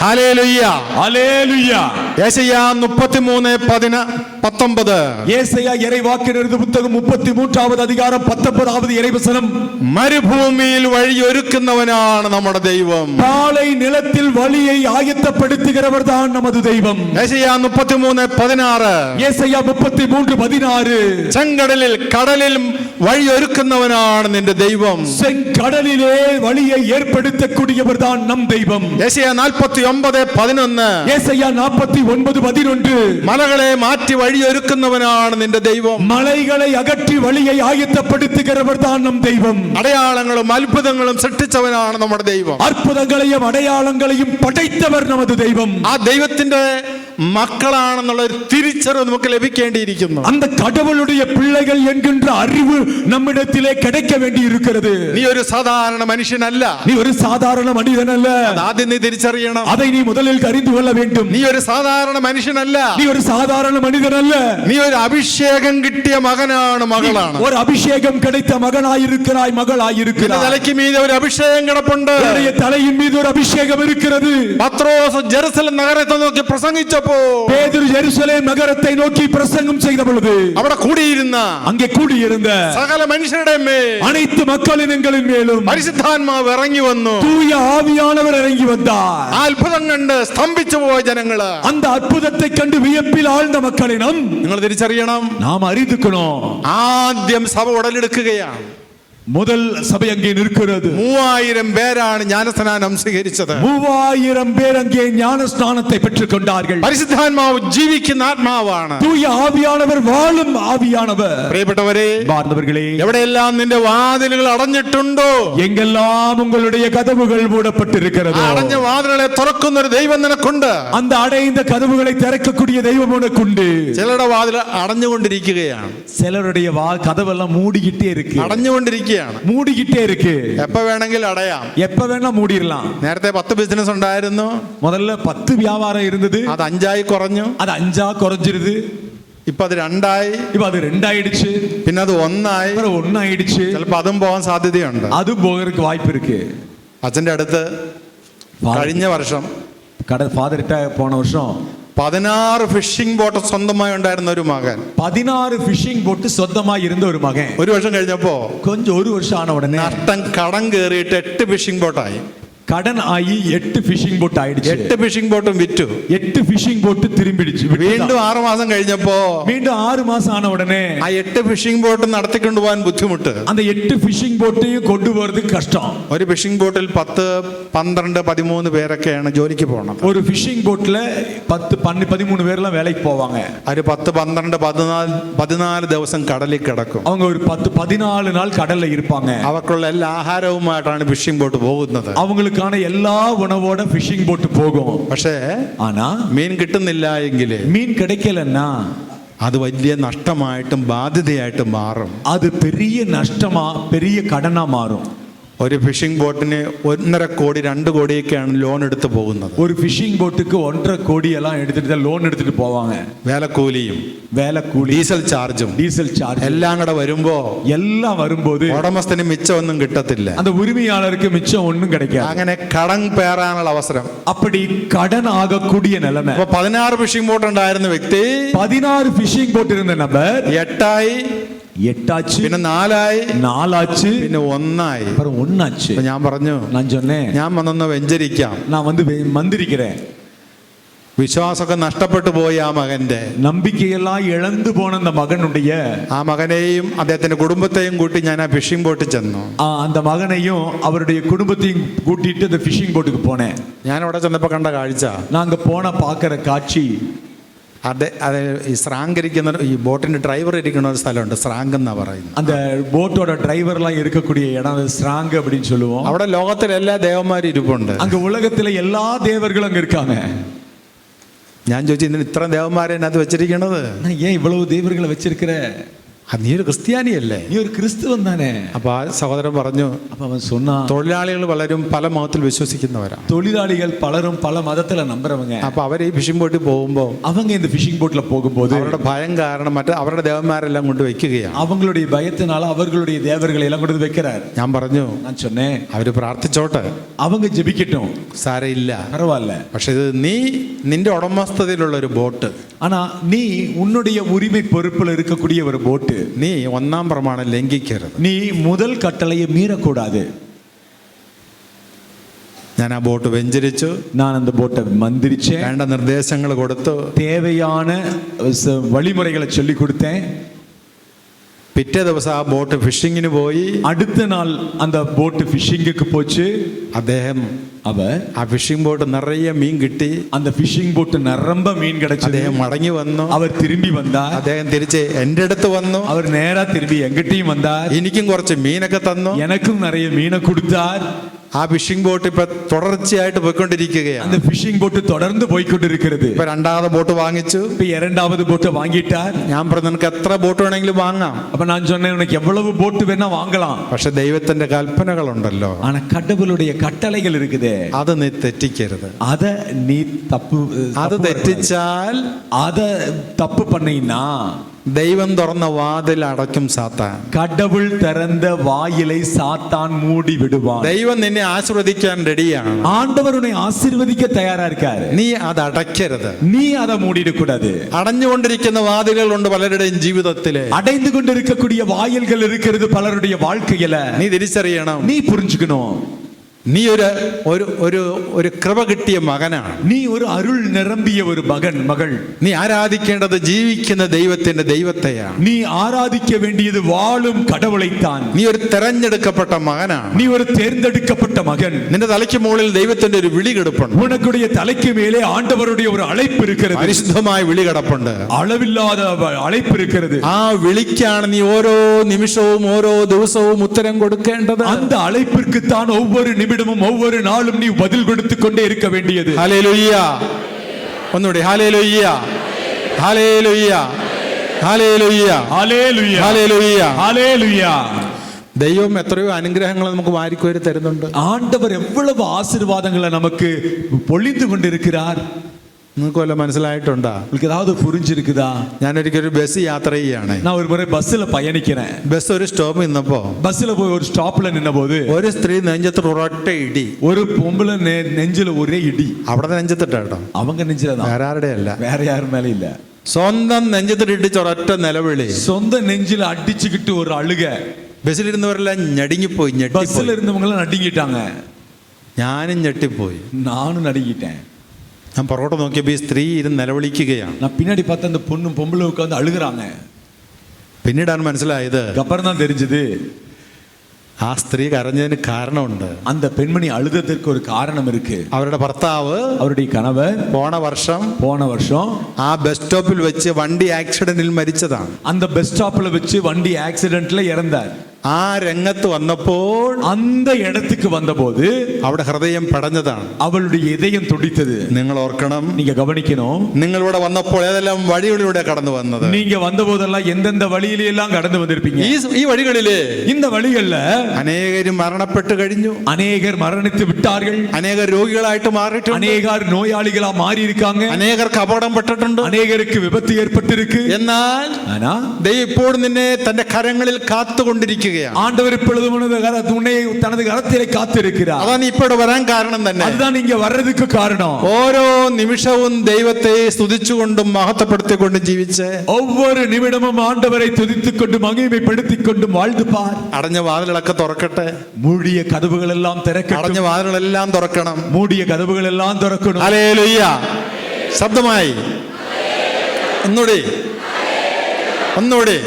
ഹല്ലേലൂയ, ஹல்லேலூயா. യെശയ്യാ 33:19. ஏசாயா இறைவாக்கினர் புத்தகம் 33வது அதிகாரம் 19வது இறைவசனம். മരുഭൂമിയിൽ വഴിയൊരുക്കുന്നവനാണ് നമ്മുടെ ദൈവം. பாலை நிலத்தில் வழியை ஆயத்தப்படுத்துகிறவர் தான் நமது தெய்வம். യെശയ്യാ 33:16. ஏசாயா 33:16. ചെങ്കടലിൽ കടലിൽ വഴിയൊരുക്കുന്നവനാണ് നിന്റെ ദൈവം. செங்கடலிலே வழியை ஏற்படுத்தக்கூடியவர் தான் நம் தெய்வம். യെശയ്യാ 49:11. ஏசாயா 49:11. മലകളെ മാറ്റി വഴിയൊരുക്കുന്നവനാണ് നിന്റെ ദൈവം. மலைகளை அகற்றி வழியை ஆயத்தப்படுத்துகிறவர் தான் நம் தெய்வம். അടയാളങ്ങളും അത്ഭുതങ്ങളും സൃഷ്ടിച്ചവനാണ് നമ്മുടെ ദൈവം. அற்புதங்களையும் அடையாளங்களையும் படைத்தவர் நமது தெய்வம். ആ ദൈവത്തിന്റെ മക്കളാണെന്നുള്ള ഒരു തിരിച്ചറിവ് നമുക്ക് ലഭിക്കേണ്ടിയിരിക്കുന്നു. அந்த கடவுளுடைய பிள்ளைகள் என்கின்ற அறிவு நம்மிடத்திலே கிடைக்க வேண்டி இருக்கிறது. നീ ഒരു സാധാരണ മനുഷ്യനല്ല, நீ ஒரு சாதாரண மனிதன் அல்ல. ആദ്യം നീ തിരിച്ചറിയണം. அதை நீ முதலில் அறிந்து கொள்ள வேண்டும். നീ ഒരു സാധാരണ മനുഷ്യനല്ല, நீ ஒரு சாதாரண மனிதன் அல்ல. നീ ഒരു അഭിഷേകം കിട്ടിയ മകനാണ്, മകളാണ്. ஒரு அபிஷேகம் கிடைத்த மகனாயிருக்கிறாய், மகளாயிருக்கிறாய். തലയ്ക്ക് മീതെ ഒരു അഭിഷേകം കിടപ്പുണ്ട്. உன்னுடைய தலையின் மீது ஒரு அபிஷேகம் இருக்கிறது. പത്രോസ് ജെറുസലേം നഗരത്തെ നോക്കി പ്രസംഗിച്ചപ്പോൾ பேதுரு எருசலேம் நகரத்தை நோக்கி பிரசங்கம் செய்த பொழுது അവിടെ കൂടിയിരുന്ന அங்கே கூடியிருந்த സകല മനുഷ്യരുടെ മേൽ அனைத்து மக்களினங்களின் மேலும் പരിശുദ്ധാത്മാവ് ഇറങ്ങി വന്നു. தூய ஆவியானவர் இறங்கி வந்தார். ആ അത്ഭുതം കണ്ട് സ്തംഭിച്ചു പോയ ജനങ്ങള്, அந்த அற்புதத்தை கண்டு வியப்பில் ஆழ்ந்த மக்களினம் നിങ്ങൾ തിരിച്ചറിയണം. நாம் அறிந்துக்கணும். ആദ്യം സഭ ഉടലെടുക്കുകയാണ്. முதல் சபை அங்கே நிற்கிறது. 3000 പേരാണ് ജ്ഞാനസ്നാനം സ്വീകരിച്ചത്. 3000 பேர் அங்கே ஞான ஸ்நானத்தை பெற்றுக் கொண்டார்கள். പരിശുദ്ധാത്മാവ് ജീവിക്കുന്ന ആത്മാവാണ്. தூய ஆவியானவர் வாழும் ஆவியானவர். പ്രിയപ്പെട്ടവരെ, பார்ந்தவர்களே, എവിടെയെല്ലാം നിന്റെ വാതിലുകൾ അടഞ്ഞിട്ടുണ്ടോ, எங்கெல்லாம் உங்களுடைய கதவுகள் மூடப்பட்டிருக்கிறதோ, അടഞ്ഞ വാതിലുകളെ തുറക്കുന്ന ഒരു ദൈവം നിനക്കുണ്ട്. அந்த அடைந்த കதவுகளை திறக்கக்கூடிய தெய்வம் உனக்குண்டு. ചിലരുടെ വാതിൽ അടഞ്ഞുകൊണ്ടിരിക്കുകയാണ്, சிலருடைய கதவெல்லாம் மூடிக்கிட்டே இருக்கு, അടഞ്ഞുകൊണ്ടിരിക്കുകയാണ്. மூடிக்கிட்டே இருக்கு. എപ്പോ வேണമെങ്കിലും അടയാം. எப்ப வேணா மூடிடலாம். നേരത്തെ 10 ബിസിനസ് ഉണ്ടായിരുന്നു, முதல்ல 10 வியாபாரம் இருந்தது, അത് 5 ആയി കുറഞ്ഞു. அது 5ஆ குறைஞ்சிருது. ഇപ്പൊ അത് 2 ആയി, இப்ப அது 2 ஆயிடுச்சு, പിന്നെ അത് 1 ആയി, அப்புறம் 1 ஆயிடுச்சு. ചിലപ്പോ അതും പോകാൻ സാധ്യതയുണ്ട്. அது போகிறதுக்கு வாய்ப்பு இருக்கு. അച്ഛന്റെ അടുത്ത് കഴിഞ്ഞ വർഷം ஃபாதர்கிட்ட போன வருஷம் 16 ഫിഷിംഗ് ബോട്ട് സ്വന്തമായി ഉണ്ടായിരുന്ന ഒരു മകൻ, 16 ஃபிஷிங் போட்டு சொந்தமா இருந்த ஒரு மகன், ഒരു വർഷം കഴിഞ്ഞപ്പോ கொஞ்சம் ஒரு வருஷம் ஆன உடனே നഷ്ടം കടം കയറിയിട്ട് 8 ഫിഷിംഗ് ബോട്ടായി. கடன் ஆகி 8 ஃபிஷிங் போட் ஆயிடுச்சு. 8 ഫിഷിംഗ് ബോട്ടും വിറ്റു. 8 ஃபிஷிங் போட்டு திரும்பிடுச்சு. വീണ്ടും 6 മാസം കഴിഞ്ഞപ്പോ மீண்டும் 6 மாசம் ஆன உடனே ആ 8 ഫിഷിംഗ് ബോട്ട് നടത്തിക്കൊണ്ടു പോകാൻ ബുദ്ധിമുട്ട്. அந்த 8 ஃபிஷிங் போட்டையும் கொண்டு போறதுக்கு கஷ்டம். ഒരു ഫിഷിംഗ് ബോട്ടിൽ 10, 12, 13 പേരൊക്കെയാണ് ജോലിക്ക് പോകണം. ஒரு ஃபிஷிங் போட்ல 10, 12, 13 பேர்லாம் வேலைக்கு போவாங்க. ഒരു 10, 12, 14 ദിവസം കടലിൽ കിടക്കും. அவங்க ஒரு 10, 14 நாள் கடல்ல இருப்பாங்க. അവർക്കുള്ള എല്ലാ ആഹാരവുമായിട്ടാണ് ഫിഷിംഗ് ബോട്ട് പോകുന്നത്. அவங்களுக்கான எல்லா உணவோட ஃபிஷிங் போட் போகும். പക്ഷേ ஆனா മീൻ കിട്ടുന്നില്ല എങ്കിൽ, மீன் கிடைக்கலன்னா അത് വലിയ നഷ്ടമായിട്ടും ബാധ്യതയായിട്ടും മാറും. அது பெரிய நஷ்டமா, பெரிய கடனா மாறும். ഒരു ഫിഷിംഗ് ബോട്ടിന് 1.5 കോടി 2 കോടിയൊക്കെയാണ് ലോൺ എടുത്ത് പോകുന്നത്. ஒரு ஃபிஷிங் போட்டுக்கு 1.5 கோடி எல்லாம் எடுத்துட்டு லோன் எடுத்துட்டு போவாங்க. വേലക്കൂലിയും வேலை கூலி, ഡീസൽ ചാർജും டீசல் சார்ஜ் എല്ലാം കൂടെ വരുമ്പോ எல்லாம் வரும்போது ഉടമസ്ഥന് മിച്ചമൊന്നും കിട്ടത്തില്ല. அந்த உரிமையாளருக்கு மிச்சம் ஒண்ணும் கிடைக்காது. അങ്ങനെ കടം പേറാനുള്ള അവസരം. அப்படி கடன் ஆகக்கூடிய நிலைமை. അപ്പൊ 16 ഫിഷിംഗ് ബോട്ട് ഉണ്ടായിരുന്ന വ്യക്തി 16 ஃபிஷிங் போட் இருந்த நபர் 8 ആയി, 8 ஆச்சு, പിന്നെ 4 ആയി, 4 ஆச்சு, പിന്നെ 1 ആയി. அப்புறம் 1 ஆச்சு. അപ്പൊ ഞാൻ പറഞ്ഞു, நான் சொன்னேன், ഞാൻ വന്നൊന്ന് വെഞ്ചരിക്കാം. நான் வந்து மந்திரிக்கிறேன். വിശ്വാസമൊക്കെ നഷ്ടപ്പെട്ടു പോയി ആ മകന്റെ. நம்பிக்கையெல்லாம் இழந்து போன அந்த மகனுடைய ആ മകനെയും അദ്ദേഹത്തിന്റെ കുടുംബത്തെയും കൂട്ടി ഞാൻ ആ ഫിഷിംഗ് ബോട്ടിൽ ചെന്നു. அந்த மகனையும் அவருடைய குடும்பத்தையும் கூட்டிட்டு அந்த ஃபிஷிங் போட்டுக்கு போனேன். ഞാൻ അവിടെ ചെന്നപ്പോ കണ്ട കാഴ്ച, நாங்க போன பாக்குற காட்சி, അത് ഈ സ്രാങ്ക് ഇരിക്കുന്ന ഈ ബോട്ടിന്റെ ഡ്രൈവർ ഇരിക്കുന്ന ഒരു സ്ഥലമുണ്ട്, സ്രാങ്ക് എന്നാ പറയുന്നത്. அந்த போட்டோட டிரைவர்லாம் இருக்கக்கூடிய இடம் ஸ்ராங் அப்படின்னு சொல்லுவோம். അവിടെ ലോകത്തിലെ എല്ലാ ദേവന്മാരും ഇരിപ്പുണ്ട്. அங்க உலகத்துல எல்லா தேவர்களும் அங்க இருக்காங்க. ഞാൻ ചോദിച്ചു, ഇതിന് ഇത്ര ദേവന്മാരെ അതിനകത്ത് വെച്ചിരിക്കണത്? நான் ஏன் இவ்வளவு தேவர்களை வச்சிருக்கிற? അത് നീ ഒരു ക്രിസ്ത്യാനിയല്ലേ? நீ ஒரு கிறிஸ்துவன் தானே? അപ്പൊ ആ സഹോദരൻ പറഞ്ഞു, அப்ப அவன் சொன்னான், തൊഴിലാളികൾ പലരും പല മതത്തിൽ വിശ്വസിക്കുന്നവരാ. தொழிலாளிகள் பலரும் பல மதத்துல நம்புறவங்க. അപ്പൊ അവർ ഈ ഫിഷിംഗ് ബോട്ടിൽ പോകുമ്പോ அவங்க இந்த ஃபிஷிங் போட்ல போகும்போது അവരുടെ ഭയം കാരണം മറ്റേ അവരുടെ ദേവന്മാരെല്ലാം കൊണ്ട് വെക്കുകയാണ്. அவங்களுடைய பயத்தினால அவர்களுடைய தேவர்களை எல்லாம் கொண்டு வந்து வைக்கிறார். ഞാൻ പറഞ്ഞു, நான் சொன்னேன், അവര് പ്രാർത്ഥിച്ചോട്ടെ, அவங்க ஜெபிக்கட்டும், സാരയില്ല. பரவாயில்ல. പക്ഷെ ഇത് നിന്റെ ഉടമസ്ഥതയിലുള്ള ഒരു ബോട്ട്, ஆனா நீ உன்னுடைய உரிமை பொறுப்புல இருக்கக்கூடிய ஒரு போட்டு, നീ 1-ാം പ്രമാണം ലംഘിക്കരുത്. நீ முதல் கட்டளையை மீறக்கூடாது. ഞാൻ ആ ബോട്ട് വെഞ്ചരിച്ചു, நான் அந்த போட்டை மந்திரிச்சேன், വേണ്ട നിർദ്ദേശങ്ങൾ കൊടുത്തു, தேவையான வழிமுறைகளை சொல்லி கொடுத்தேன். പിറ്റേ ദിവസം ആ ബോട്ട് ഫിഷിങ്ങിന് പോയി. அடுத்த நாள் அந்த போட்டு ஃபிஷிங்குக்கு போச்சு. അദ്ദേഹം அவர் ആ ഫിഷിംഗ് ബോട്ട് നിറയെ മീൻ കിട്ടി. அந்த ஃபிஷிங் போட் நிரம்ப மீன் கிடைச்சது. അദ്ദേഹം മടങ്ങി വന്നു. அவர் திரும்பி வந்தார். അദ്ദേഹം തിരിച്ച് എൻ്റെ അടുത്ത് വന്നു. அவர் நேரா திரும்பி எங்கிட்டயும் வந்தார். എനിക്കും കുറച്ച് മീനൊക്കെ തന്നു. எனக்கும் நிறைய மீனை கொடுத்தார். ആ ഫിഷിംഗ് ബോട്ട് ഇപ്പൊ തുടർച്ചയായിട്ട് പോയിക്കൊണ്ടിരിക്കുകയാണ്. அந்த ஃபிஷிங் போட் தொடர்ந்து போய் கொண்டிருக்கிறது. ഇപ്പൊ രണ്ടാമത് ബോട്ട് വാങ്ങിച്ചു. இப்ப இரண்டாவது போட்டை வாங்கிட்டார். ഞാൻ പറഞ്ഞു നിനക്ക് എത്ര ബോട്ട് വേണമെങ്കിലും വാങ്ങാം. அப்ப நான் சொன்னேன் உனக்கு எவ்வளவு போட் வேணா வாங்கலாம். പക്ഷെ ദൈവത്തിന്റെ കൽപ്പനകളുണ്ടല്ലോ, ஆனா கடவுளுடைய கட்டளைகள் இருக்குதே, അത് നീ തെറ്റിക്കരുത്. அத நீ தப்பு അത് തെറ്റിച്ചാൽ அத தப்பு பண்ணீன்னா ദൈവം തുറന്ന വാതിൽ അടയ്ക്കും സാത്താൻ. கடவுள் திறந்த வாயிலை சாத்தான் மூடி விடுவான். ദൈവം നിന്നെ ആശീർവദിക്കാൻ റെഡിയാണ്. ஆண்டவர் உன்னை ஆசீர்வதிக்க தயாரா இருக்காரு. നീ അത് അടയ്ക്കരുത്. நீ அதை மூடிட கூடாது. അടഞ്ഞുകൊണ്ടിരിക്കുന്ന വാതിലുകളുണ്ട് പലരുടെയും ജീവിതത്തില്. அடைந்து கொண்டிருக்கக்கூடிய வாயில்கள் இருக்கிறது பலருடைய வாழ்க்கையில. നീ തിരിച്ചറിയണം. நீ புரிஞ்சுக்கணும். നീ ഒരു കൃപ കിട്ടിയ മകനാണ്. நீ ஒரு அருள் நிரம்பிய ஒரு மகள். നീ ആരാധിക്കേണ്ടത് ജീവിക്കുന്ന ദൈവത്തിന്റെ ദൈവത്തെയാണ്. நீ ஆராதிக்க வேண்டியது வாழும் கடவுளைத்தான். നീ ഒരു തെരഞ്ഞെടുക്കപ്പെട്ട മകനാണ്. நீ ஒரு தேர்ந்தெடுக்கப்பட்ட மகன். നിന്റെ തലയ്ക്ക് മുകളിൽ ദൈവത്തിന്റെ ഒരു വിളി കിടപ്പുണ്ട്. உனக்குடைய தலைக்கு மேலே ஆண்டவருடைய ஒரு அழைப்பு இருக்கிறது. പരിശുദ്ധമായ വിളി കിടപ്പുണ്ട്. அளவில்லாத அழைப்பு இருக்கிறது. ആ വിളിക്കാണ് നീ ഓരോ നിമിഷവും ഓരോ ദിവസവും ഉത്തരം കൊടുക്കേണ്ടത്. அந்த அழைப்பிற்கு தான் ஒவ்வொரு நிமிடமும் ஒவ்வொரு நாளும் நீ பதில் கொடுத்து கொண்டே இருக்க வேண்டியது. ഹല്ലേലൂയ. ഒന്നുകൂടി hallelujah, hallelujah, hallelujah, hallelujah, hallelujah, hallelujah. ദൈവം എത്രയോ അനുഗ്രഹങ്ങൾ നമുക്ക് വാരിക്കോരി തരുന്നുണ്ട്. ஆண்டவர் எவ்வளவு ஆசீர்வாதங்களை நமக்கு பொழிந்து கொண்டிருக்கிறார். നിങ്ങൾക്ക് വല്ല മനസ്സിലായിട്ടുണ്ടോ? உங்களுக்கு ஏதாவது புரிஞ்சிருக்குதா? ഞാനൊരിക്കലും ബസ് യാത്ര ചെയ്യാണ്. நான் ஒரு മുறை ബസ്സിൽ പയണിக்கிறேன். ബസ് ഒരു സ്റ്റോപ്പ് നിന്നപ്പോ ബസ്സിൽ പോയി ഒരു സ്റ്റോപ്പിൽ നിന്നപോது ഒരു സ്ത്രീ നെഞ്ചത്ത് ഒരൊറ്റ ഇടി. ഒരു பொம்பளை നെഞ്ചിൽ ഒരേ ഇടി. അവിടെ നെഞ്ചത്തിട്ടോ, அவங்க നെഞ്ചിലதான், വേറെ ആരുടെ അല്ല, வேற யாரும் மேல இல்ல. സ്വന്തം നെഞ്ചത്തിട്ട് ഇടിച്ച ഒരൊറ്റ നിലവിളി. சொந்த നെഞ്ചിൽ അടിച്ചുകിട്ട് ഒരു അഴുക. ബസ്സിലിരുന്നവരെല്ലാം ഞെടുങ്ങിപ്പോയി. ബസ്സിൽ ഇരുന്നവங்க നടുങ്ങിட்டாங்க. ഞാനും ഞെട്ടിപ്പോയി. நானும் நடுங்கிட்டேன். ഞാൻ പുറകോട്ട് നോക്കിയപ്പോൾ ഈ സ്ത്രീ ഇരുന്ന് നിലവിളിക്കുകയാണ്. நான் பின்னாடி பார்த்த அந்த பொண்ணும் பொம்பளை உட்கார்ந்து அழுகுறாங்க. പിന്നീടാണ് മനസ്സിലായത്, அப்புறம் தான் தெரிஞ்சது ആ സ്ത്രീ കരഞ്ഞതിന് കാരണമുണ്ട്. அந்த பெண்மணி அழுததற்கு ஒரு காரணம் இருக்கு. അവരുടെ ഭർത്താവ്, அவருடைய கணவர் പോണ വർഷം ആ ബസ് സ്റ്റോപ്പിൽ വെച്ച് വണ്ടി ആക്സിഡന്റിൽ മരിച്ചതാണ്. அந்த பஸ் ஸ்டாப்ல வச்சு வண்டி ஆக்சிடென்ட்ல இறந்தார். ആ രംഗത്ത് വന്നപ്പോൾ, அந்த இடத்துக்கு வந்தபோது അവിടെ ഹൃദയം പടഞ്ഞതാണ്. அவளுடைய இதயம் துடித்தது. നിങ്ങൾ ഓർക്കണം, நீங்க கவனிக்கணும், നിങ്ങളിവിടെ വന്നപ്പോൾ ഏതെല്ലാം വഴികളിലൂടെ കടന്നു വന്നത്. நீங்க വந்தபோதெல்லாம் எந்தெந்த வழியில எல்லாம் கடந்து வந்திருப்பீங்க. ഈ വഴികളില് இந்த வழிகள்ல അനേകരും മരണപ്പെട്ടു കഴിഞ്ഞു. அநேகர் மரணித்து விட்டார்கள். അനേകർ രോഗികളായിട്ട് മാറിയിട്ടുണ്ട്. அநேகர் நோயாளிகளா மாறி இருக்காங்க. അനേകർക്ക് അപകടം പെട്ടിട്ടുണ്ട്. அநேகருக்கு விபத்து ஏற்பட்டிருக்கு. എന്നാൽ ஆனா ദൈവം ഇപ്പോഴും നിന്നെ തന്റെ കരങ്ങളിൽ കാത്തുകൊണ്ടിരിക്കുകയാണ്. ஆண்டவர் இப்பொழுது உன்னை தனது கரத்திலே காத்திருக்கிறார். അതാണ് ഇപ്പോൾ വരാൻ കാരണം തന്നെ. அதுதான் இங்க வர்றதுக்கு காரணம். ഓരോ നിമിഷവും ദൈവത്തെ സ്തുതിച്ചുകൊണ്ടും മഹത്വപ്പെടുത്തിക്കൊണ്ടും ജീവിച്ച് ஒவ்வொரு நிமிடமும் ஆண்டவரை துதித்துக் கொண்டு மகிமைப்படுத்திக் கொண்டு வாழ்ந்து பார். അടഞ്ഞ വാതിലുകളൊക്കെ തുറക്കട്ടെ. மூடிய கதவுகள் எல்லாம் திறக்கட்டும். അടഞ്ഞ വാതിലുകളെല്ലാം തുറക്കണം. மூடிய கதவுகள் எல்லாம் திறக்கணும். ഹല്ലേലൂയ. ശബ്ദമായി ഒന്നുകൂടി, ഒന്നുകൂടി,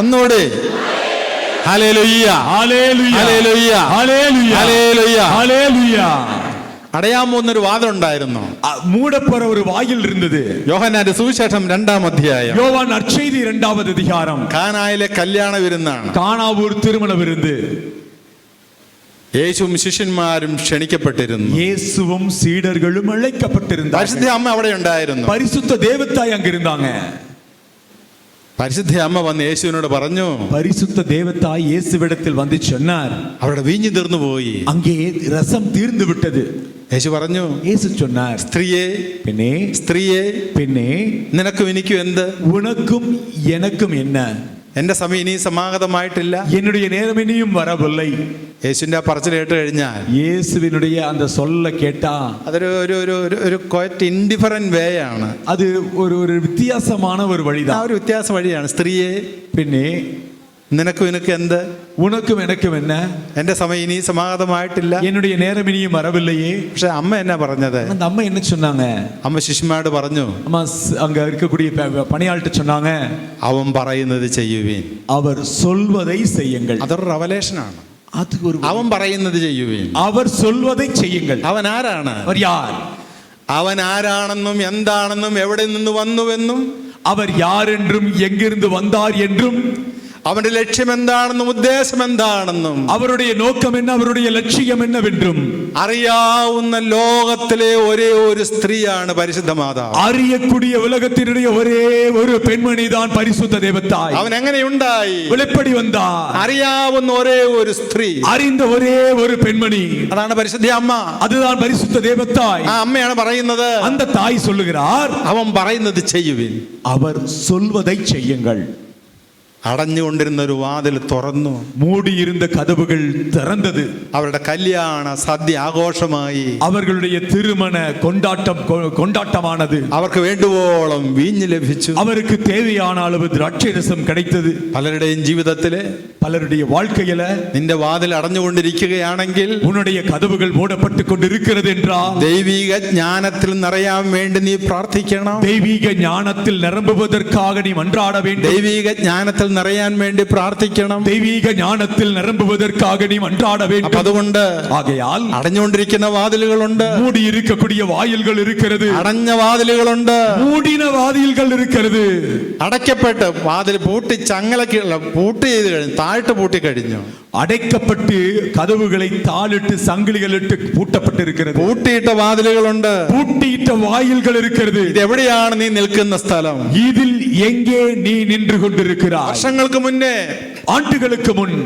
ഒന്നുകൂടി. Hallelujah, hallelujah, hallelujah, hallelujah, hallelujah, hallelujah. അടയാൻ പോകുന്നൊരു വാതിൽ ഉണ്ടായിരുന്നു. மூடப்போற ஒரு வாயில் இருந்தது. യോഹന്നാന്റെ സുവിശേഷം 2-ാം അധ്യായം. யோவான் நற்செய்தி 2வது அதிகாரம். കാനായിലെ കല്യാണ വിരുന്നാണ്. கானாவூர் திருமண விருந்து. യേശുവും ശിഷ്യന്മാരും ക്ഷണിക്കപ്പെട്ടിരുന്നു. இயேசுவும் சீடர்களும் அழைக்கப்பட்டிருந்தார்கள். പരിശുദ്ധ അമ്മ അവിടെ ഉണ്ടായിരുന്നു. பரிசுத்த தேவதாய் அங்க இருந்தாங்க. പരിശുദ്ധ അമ്മ വന്ന് യേശുവിനോട് പറഞ്ഞു, பரிசுத்த தேவதாய் இயேசுவிடத்தில் வந்து சொன்னார், അവിടെ വീഞ്ഞു തീർന്നു പോയി. அங்கே ரசம் தீர்ந்து விட்டது. യേശു പറഞ്ഞു, இயேசு சொன்னார், സ്ത്രീയെ, பெண்ணே, സ്ത്രീയെ, பெண்ணே, നിനക്കും എനിക്കും എന്ത്? உனக்கும் எனக்கும் என்ன? എന്റെ സമയം ഇനി സമാഗതമായിട്ടില്ല. என்னுடைய நேரம் இனியும் வரவில்லை. യേശുവിന്റെ ആ പറച്ചിൽ കേട്ട് കഴിഞ്ഞാൽ, இயேசுவினுடைய அந்த சொல்ல கேட்டா അതൊരു ഒരു ഒരു ഒരു ക്വയറ്റ് ഇൻഡിഫറന്റ് വേ ആണ്. அது ஒரு ஒரு வித்தியாசமான ஒரு ആ வழிதான். ഒരു വ്യത്യാസ വഴിയാണ്. സ്ത്രീയെ, பெண்ணே, നിനക്കും എനിക്ക് എന്ത്? உனக்கும் எனக்கும் என்ன? എന്റെ സമയം ഇനി സമാഗതമായിട്ടില്ല. என்னுடைய நேரம் இனியும் வரவில்லையே. പക്ഷെ അമ്മ എന്നാ പറഞ്ഞത്? அந்த அம்மா என்ன சொன்னாங்க? അമ്മ ശിഷ്യന്മാരോട് പറഞ്ഞു, அம்மா அங்க இருக்கக்கூடிய பணியாள்கிட்ட சொன்னாங்க, അവൻ പറയുന്നത് ചെയ്യുവീൻ. அவர் சொல்வதை செய்யுங்கள். അതൊരു റവലേഷനാണ്. அது ஒரு അവൻ പറയുന്നത് ചെയ്യുവീൻ. அவர் சொல்வதை செய்யுங்கள். അവൻ ആരാണ്? அவர் யார்? അവൻ ആരാണെന്നും എന്താണെന്നും എവിടെ നിന്ന് വന്നുവെന്നും அவர் யார் என்றும் எங்கிருந்து வந்தார் என்றும் അവന്റെ ലക്ഷ്യം എന്താണെന്നും ഉദ്ദേശം എന്താണെന്നും அவருடைய நோக்கம் என்ன, அவருடைய லட்சியம் என்னவென்றும் അറിയാവുന്ന ലോകത്തിലെ ഒരേ ഒരു സ്ത്രീയാണ് പരിശുദ്ധ മാതാവ്. அறியக்கூடிய உலகத்தினுடைய ஒரே ஒரு பெண்மணி தான் பரிசுத்த தேவதாய். അവൻ എങ്ങനെയുണ്ടായി? வெளிப்படி வந்தார். അറിയാവുന്ന ഒരേ ഒരു സ്ത്രീ, அறிந்த ஒரே ஒரு பெண்மணி, അതാണ് പരിശുദ്ധ അമ്മ. அதுதான் பரிசுத்த தேவதாய். ആ അമ്മയാണ് പറയുന്നത്, அந்த தாய் சொல்லுகிறார், അവൻ പറയുന്നത് ചെയ്യുവിൻ. அவர் சொல்வதை செய்யுங்கள். അടഞ്ഞുകൊണ്ടിരുന്ന ഒരു വാതിൽ തുറന്നു, മൂടിയിരുന്ന കതവുകൾ திறந்தது. അവരുടെ കല്യാണ സദ്യ ആഘോഷമായി. அவர்களுடைய திருமண கொண்டாட்டமானது. അവർക്ക് വേണ്ടുവോളം വീഞ്ഞ് ലഭിച്ചു. அவருக்கு தேவையான அளவு திராட்சை ரசம் கிடைத்தது. പലരുടെയും ജീവിതത്തിലെ, பலருடைய வாழ்க்கையில നിന്റെ വാതിൽ അടഞ്ഞുകൊണ്ടിരിക്കുകയാണെങ്കിൽ, உன்னுடைய கதவுகள் மூடப்பட்டு கொண்டிருக்கிறது என்றால் ദൈവിക ജ്ഞാനത്തിൽ നിറയാൻ വേണ്ടി നീ പ്രാർത്ഥിക്കണം. தெய்வீக ஞானத்தில் நிரம்புவதற்காக நீ மன்றாட வேண்டும். ദൈവിക ജ്ഞാനത്തിൽ നിറയാൻ വേണ്ടി പ്രാർത്ഥിക്കണം. தெய்வீக ஞானத்தில் நிரம்புவதற்காக நீ மன்றாட അപ്പൊ வேண்டும். അതുകൊണ്ട് ஆகையால் അടഞ്ഞുകൊണ്ടിരിക്കുന്ന വാതിലുകളുണ്ട്, மூடி இருக்கக்கூடிய வாயில்கள் இருக்கிறது, അടഞ്ഞ വാതിലുകളുണ്ട്, மூடின வாதில்கள் இருக்கிறது. അടയ്ക്കപ്പെട്ട് വാതിൽ പൂട്ടി ചങ്ങലക്കുള്ള പൂട്ടി ചെയ്ത് കഴിഞ്ഞു, താഴ്ത്ത് പൂട്ടി കഴിഞ്ഞു. அடைக்கப்பட்டு கதவுகளை தாளிட்டு சங்கிலிகளிட்டு பூட்டப்பட்டிருக்கிறது. പൂട്ടിയിട്ട വാതിലുകളുണ്ട്, பூட்டியிட்ட வாயில்கள் இருக்கிறது. ഇത് എവിടെയാണ് നീ നിൽക്കുന്ന സ്ഥലം? இதில் எங்கே நீ நின்று கொண்டிருக்கிறாய்? വർഷങ്ങൾക്ക് മുന്നേ ஆண்டுகளுக்கு முன்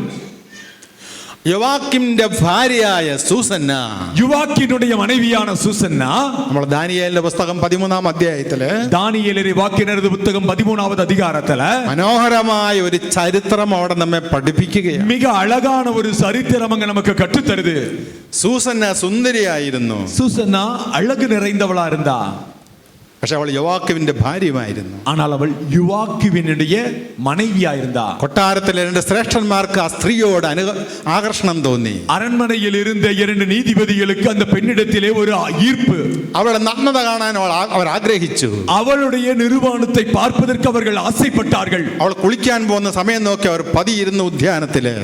യോവാക്കിമിന്റെ ഭാര്യയായ സൂസന്ന, யுவாக்கினுடைய மனைவியான சூசன்னா, നമ്മൾ ദാനിയേലിന്റെ പുസ്തകം 13-ാം അധ്യായത്തില് தானியேலரை வாக்கினரது புத்தகம் 13வது அதிகாரத்துல മനോഹരമായ ഒരു ചരിത്രം അവിടെ നമ്മെ പഠിപ്പിക്കുകയാണ്. மிக அழகான ஒரு சரித்திரம் அங்க நமக்கு கற்றுத் தருது. സൂസന്ന സുന്ദരിയായിരുന്നു, சூசன்னா அழகு நிறைந்தவளா இருந்தா, പക്ഷെ അവൾ യോവാക്കിമിന്റെ ഭാര്യയുമായിരുന്നു. ஆனால் അവൾ യുവാക്കിവിനുடைய മனைவியா இருந்தா. കൊട്ടാരത്തിലെ രണ്ട് ശ്രേഷ്ഠന്മാർക്ക് ആ സ്ത്രീയോട് ആകർഷണം തോന്നി. அரண்மனையில் இருந்த இரண்டு நீதிபதிகளுக்கு அந்த பெண்ணிடத்திலே ஒரு ஈர்ப்பு. അവളുടെ നഗ്നത കാണാൻ അവർ ആഗ്രഹിച്ചു. அவளுடைய நிர்வாணத்தை பார்ப்பதற்கு அவர்கள் ஆசைப்பட்டார்கள். അവൾ കുളിക്കാൻ പോകുന്ന സമയം നോക്കി അവർ പതിയിരുന്നു ഉദ്യാനത്തില്.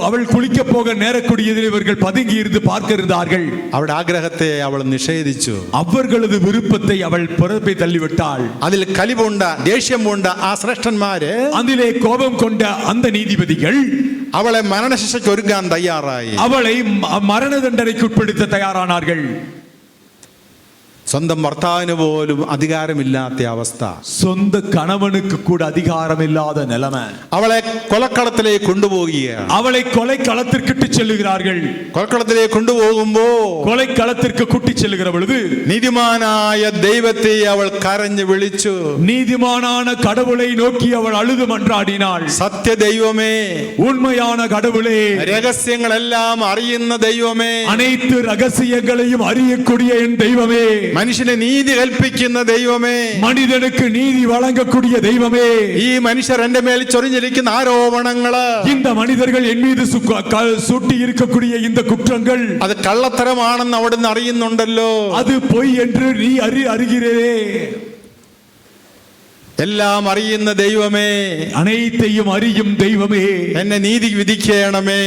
அவள் കുളിக்க போக நேரக்கூடியதில் இவர்கள் பதுங்கி இருந்து பார்க்க இருந்தார்கள். അവരുടെ ആഗ്രഹത്തെ അവൾ നിഷേധിച്ചു. அவர்களது விருப்பத்தை அவள் புறப்பே தள்ளிவிட்டாள். അതിൽ കലിപൂണ്ട, ദേഷ്യം പൂണ്ട ആ ശ്രേഷ്ഠന്മാര്, அதிலே கோபம் கொண்ட அந்த நீதிபதிகள் അവളെ മരണശിക്ഷയ്ക്ക് ഒരുങ്ങാൻ തയ്യാറായി. அவளை மரண தண்டனைக்கு உட்படுத்த தயாரானார்கள். സ്വന്തം ഭർത്താവിന് പോലും അധികാരമില്ലാത്ത അവസ്ഥ, சொந்த கணவனுக்கு கூட அதிகாரம் இல்லாத நிலைமை. അവളെ കൊലക്കളത്തിലേക്ക് കൊണ്ടുപോവുകയാണ്. அவளை கொலைக்களத்திற்கு செல்லுகிறார்கள். കൊലക്കളത്തിലേക്ക് കൊണ്ടുപോകുമ്പോ கொலைக்களத்திற்கு கூட்டி செல்லுகிற பொழுது നീതിമാനായ ദൈവത്തെ അവൾ കരഞ്ഞു വിളിച്ചു. நீதிமானான கடவுளை நோக்கி அவள் அழுது மன்றாடினாள். സത്യ ദൈവമേ, உண்மையான கடவுளே, രഹസ്യങ്ങളെല്ലാം അറിയുന്ന ദൈവമേ, அனைத்து ரகசியங்களையும் அறியக்கூடிய என் தெய்வமே, മനുഷ്യനെ നീതി കൽപ്പിക്കുന്ന ദൈവമേ, மனிதனுக்கு நீதி வழங்கக்கூடிய தெய்வமே, ഈ മനുഷ്യർ എന്റെ മേൽ ചൊരിഞ്ഞിരിക്കുന്ന ആരോപണങ്ങള്, இந்த மனிதர்கள் என் மீது சூட்டி இருக்கக்கூடிய இந்த குற்றங்கள் അത് കള്ളത്തരമാണെന്ന് അവിടുന്ന് അറിയുന്നുണ്ടല്ലോ. அது பொய் என்று நீ அறிகிறே. എല്ലാം അറിയുന്ന ദൈവമേ, அனைத்தையும் அறியும் தெய்வமே, എന്നെ നീതി വിധിക്കണമേ.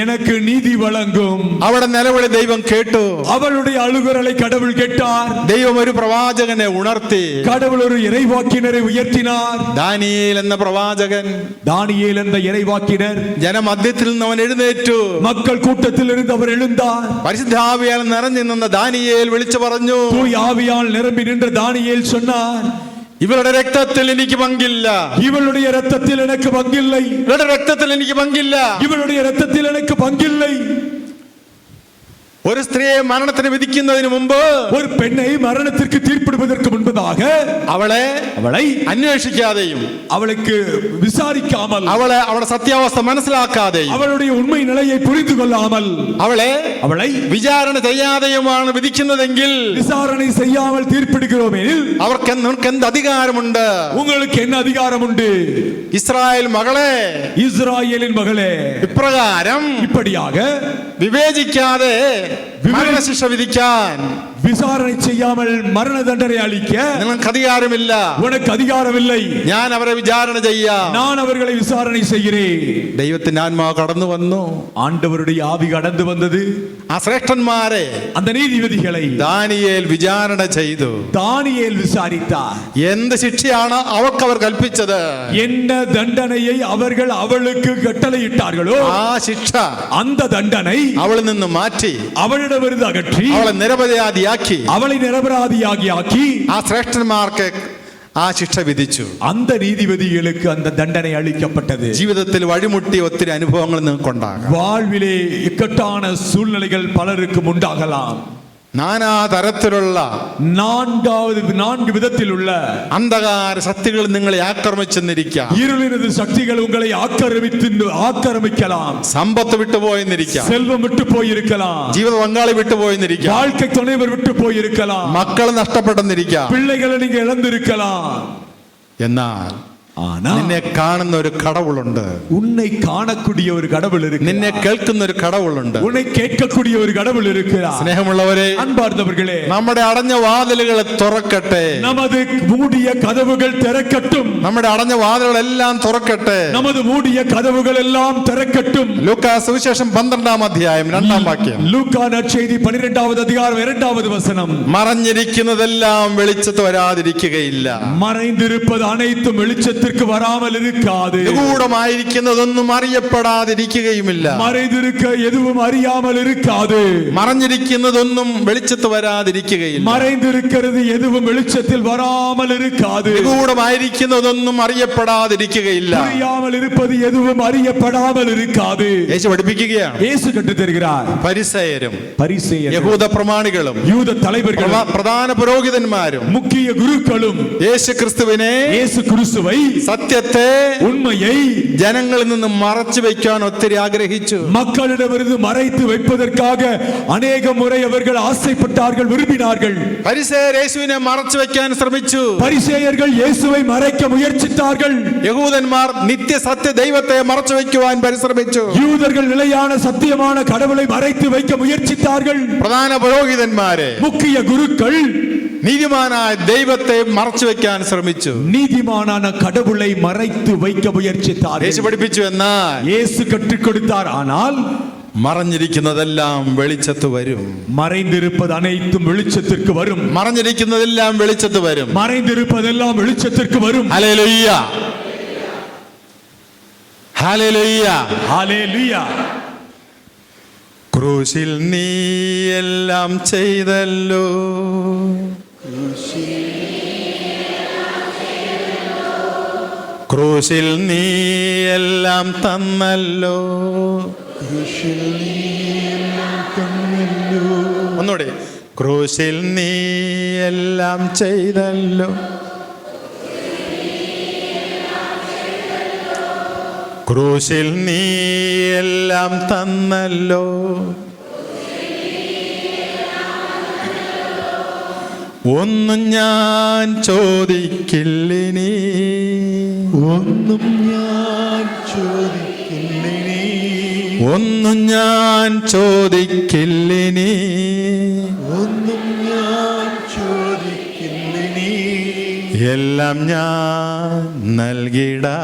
எனக்கு நீதி வழங்கும். അവിടെ നിലവിളി ദൈവം കേട്ടു. அவளுடைய அழுகுரலை கடவுள் கேட்டார். ദൈവം ഒരു പ്രവാചകനെ ഉണർത്തി. கடவுள் ஒரு இறைவாக்கினரை உயர்த்தினார். ദാനിയേൽ എന്ന പ്രവാചകൻ, தானியேல் என்ற இறைவாக்கினர் ജനമധ്യത്തിൽ നിന്ന് അവൻ എഴുന്നേറ്റു. மக்கள் கூட்டத்தில் இருந்து அவர் எழுந்தார். പരിശുദ്ധാവിയാൽ നിറഞ്ഞു നിന്ന ദാനിയേൽ വിളിച്ചു പറഞ്ഞു, தூய் ஆவியால் நிரம்பி நின்ற தானியேல் சொன்னார், ഇവരുടെ രക്തത്തിൽ എനിക്ക് പങ്കില്ല, இவளுடைய இரத்தத்தில் எனக்கு பங்கில்லை, ഇവരുടെ രക്തത്തിൽ എനിക്ക് പങ്കില്ല, இவளுடைய இரத்தத்தில் எனக்கு பங்கில்லை. ഒരു സ്ത്രീയെ മരണത്തിന് വിധിക്കുന്നതിന് മുമ്പ്, ஒரு பெண்ணை மரணத்திற்கு தீர்ப்பிடுவதற்கு முன்பதாக அவளை അന്വേഷിക്കാതെയും அவளுக்கு விசாரிக்காமல், അവളുടെ സത്യാവസ്ഥ മനസ്സിലാക്കാതെയും, அவளுடைய ഉண்மை நிலையை புரிந்து கொள்ளாமல், அவளை വിചാരണ ചെയ്യാതെയുമാണ് വിധിക്കുന്നതെങ്കിൽ, விசாரணை செய்யாமல் தீர்ப்பிடுகிறோமெனில் അവർക്ക് എന്ത് അധികാരമുണ്ട്? உங்களுக்கு என்ன அதிகாரம் உண்டு? ഇസ്രായേൽ മകളെ, இஸ்ராயேலின் மகளே, ഇപ്രകാരം இப்படியாக വിവേചിക്കാതെ മരണശിക്ഷ വിധിക്കാൻ விசாரணை செய்யாமல் மரண தண்டனை அளிக்க നിങ്ങൾക്ക് അധികാരമില്ല. உனக்கு அதிகாரம் இல்லை. ഞാൻ അവരെ വിചാരണ ചെയ്യാം. நான் அவர்களை விசாரணை செய்கிறேன். ദൈവത്തിന്റെ ആത്മാവ് കടന്നു വന്നു. ஆண்டவருடைய ஆவி கடந்து வந்தது. ആ ശ്രേഷ്ഠന്മാരെ அந்த நீதிபதிகளை ദാനിയേൽ വിചാരണ ചെയ്തു. தானியேல் விசாரித்தார். എന്ത് ശിക്ഷയാണ് അവർക്ക് അവർ കൽപ്പിച്ചത്? என்ன தண்டனையை அவர்கள் அவளுக்கு கட்டளையிட்டார்களோ ആ ശിക്ഷ அந்த தண்டனை അവളിൽ നിന്ന് മാറ്റി அவளிடமிருந்து அகற்றி അവളെ നിരപരാധിയാക്കി அவளை நிரபராதியாகி ஆக்கி ആ ശ്രേഷ്ഠന്മാർക്ക് ആ ശിക്ഷ വിധിച്ചു. அந்த நீதிபதிகளுக்கு அந்த தண்டனை அளிக்கப்பட்டது. ജീവിതത്തിൽ വഴിമുട്ടിയ ഒത്തിരി അനുഭവങ്ങൾ നിങ്ങൾക്കുണ്ടാകാം. வாழ்விலே இக்கட்டான சூழ்நிலைகள் பலருக்கும் உண்டாகலாம். നാനാ തരത്തിലുള്ള நான்கு விதத்தில் உள்ள അന്ധകാര ശക്തികൾ നിങ്ങളെ ആക്രമിച്ചെന്നിരിക്കാം. இருளினது சக்திகள் உங்களை ஆக்கிரமிக்கலாம். സമ്പത്ത് വിട്ടുപോയെന്നിരിക്കാം. செல்வம் விட்டு போயிருக்கலாம். ജീവിത പങ്കാളി വിട്ടുപോയെന്നിരിക്കാം. வாழ்க்கை துணைவர் விட்டு போயிருக்கலாம். മക്കൾ നഷ്ടപ്പെട്ടെന്നിരിക്കാം. பிள்ளைகளை நீங்க இழந்திருக்கலாம். എന്നാൽ ஆனால் നിന്നെ കാണുന്ന ഒരു കടവുളുണ്ട്. உன்னை காணக்கூடிய ஒரு கடவுள் இருக்கு. നിന്നെ കേൾക്കുന്ന ഒരു കടവുളുണ്ട്. உன்னை கேட்கக்கூடிய ஒரு கடவுள் இருக்கிறார். സ്നേഹമുള്ളവരെ, அன்பார்ந்தவர்களே, നമ്മുടെ അടഞ്ഞ വാതിലുകളെ തുറക്കട്ടെ. நமது மூடிய கதவுகள் திறக்கட்டும். നമ്മുടെ അടഞ്ഞ വാതിലുകളെല്ലാം തുറക്കട്ടെ. நமது மூடிய கதவுகள் எல்லாம் திறக்கட்டும். ലൂക്കാ സുവിശേഷം 12-ാം അധ്യായം 2-ാം വാക്യം. லூக்கா நற்செய்தி 12வது அதிகாரம் 2வது வசனம். മറഞ്ഞിരിക്കുന്നതെല്ലാം വെളിച്ചത്ത് വരാതിരിക്കുകയില്ല. மறைந்திருப்பது அனைத்தும் வெளிச்சத்திற்கு வராமல் இருக்காது. നിഗൂഢമായിരിക്കുന്നതൊന്നും അറിയപ്പെടാതിരിക്കുകയുമില്ല. மறைந்திருக்க எதுவும் அறியாமல் இருக்காது. മറഞ്ഞിരിക്കുന്നതൊന്നും വെളിച്ചത്ത് വരാതിരിക്കുകയില്ല. மறைந்திருக்கிறது எதுவும் வெளிச்சத்தில் வராமல் இருக்காது. നിഗൂഢമായിരിക്കുന്നതൊന്നും അറിയപ്പെടാതിരിക്കുകയില്ല. அறியாமல் இருப்பது எதுவும் அறியப்படாமல் இருக்காது. യേശു പഠിപ്പിക്കുകയാണ്. இயேசு கற்றுத் தருகிறார். പരിസയരും பரிசேயரும் യഹൂദ പ്രമാണികളും யூத தலைவர்களும் പ്രധാന പുരോഹിതന്മാരും முக்கிய குருக்களும் യേശു ക്രിസ്തുവിനെ, இயேசு கிறிஸ்துவை, സത്യത്തെ உண்மையை ജനങ്ങളിൽ നിന്ന് മറച്ചു വയ്ക്കാൻ ഒത്തിരി ആഗ്രഹിച്ചു. மக்களிடமிருந்து மறைத்து வைப்பதற்காக அநேக முறை அவர்கள் ஆசைப்பட்டார்கள், விரும்பினார்கள். പരിസയർ യേശുവിനെ മറച്ചു വയ്ക്കാൻ ശ്രമിച്ചു. பரிசேயர்கள் இயேசுவை மறைக்க முயற்சித்தார்கள். യഹൂദന്മാർ നിത്യസത്യ ദൈവത്തെ മറച്ചു വയ്ക്കുവാൻ പരിശ്രമിച്ചു. யூதர்கள் நிலையான சத்தியமான கடவுளை மறைத்து வைக்க முயற்சித்தார்கள். പ്രധാന പുരോഹിതന്മാരെ, முக்கிய குருக்கள் നീതിമാനായ ദൈവത്തെ മറച്ചു വെക്കാൻ ശ്രമിച്ചു. நீதிமானான கடவுளை மறைத்து வைக்க முயற்சித்தார்கள். യേശു പഠിപ്പിച്ചു. എന്നാൽ இயேசு கற்றுக் கொடுத்தார். ஆனால் മറഞ്ഞിരിക്കുന്നതെല്ലാം വെളിച്ചത്ത് വരും. மறைந்திருப்பது அனைத்தும் வெளிச்சத்திற்கு வரும். മറഞ്ഞിരിക്കുന്നതെല്ലാം വെളിച്ചത്ത് വരും. மறைந்திருப்பதெல்லாம் வெளிச்சத்திற்கு வரும். ഹല്ലേലൂയ, ഹല്ലേലൂയ, ஹல்லேலூயா. ക്രൂശിൽ നീ എല്ലാം ചെയ്തല്ലോ. ക്രൂശിൽ നീ എല്ലാം തന്നല്ലോ. ഒന്നുകൂടെ. ക്രൂശിൽ നീ എല്ലാം ചെയ്തല്ലോ. ക്രൂശിൽ നീ എല്ലാം തന്നല്ലോ. ഒന്നും ഞാൻ ചോദിക്കില്ലിനി, ഒന്നും ഞാൻ ചോദിക്കില്ലിനി, ഒന്നും ഞാൻ ചോദിക്കില്ലിനി, ഒന്നും ഞാൻ ചോദിക്കില്ലിനി, എല്ലാം ഞാൻ നൽകിടാ,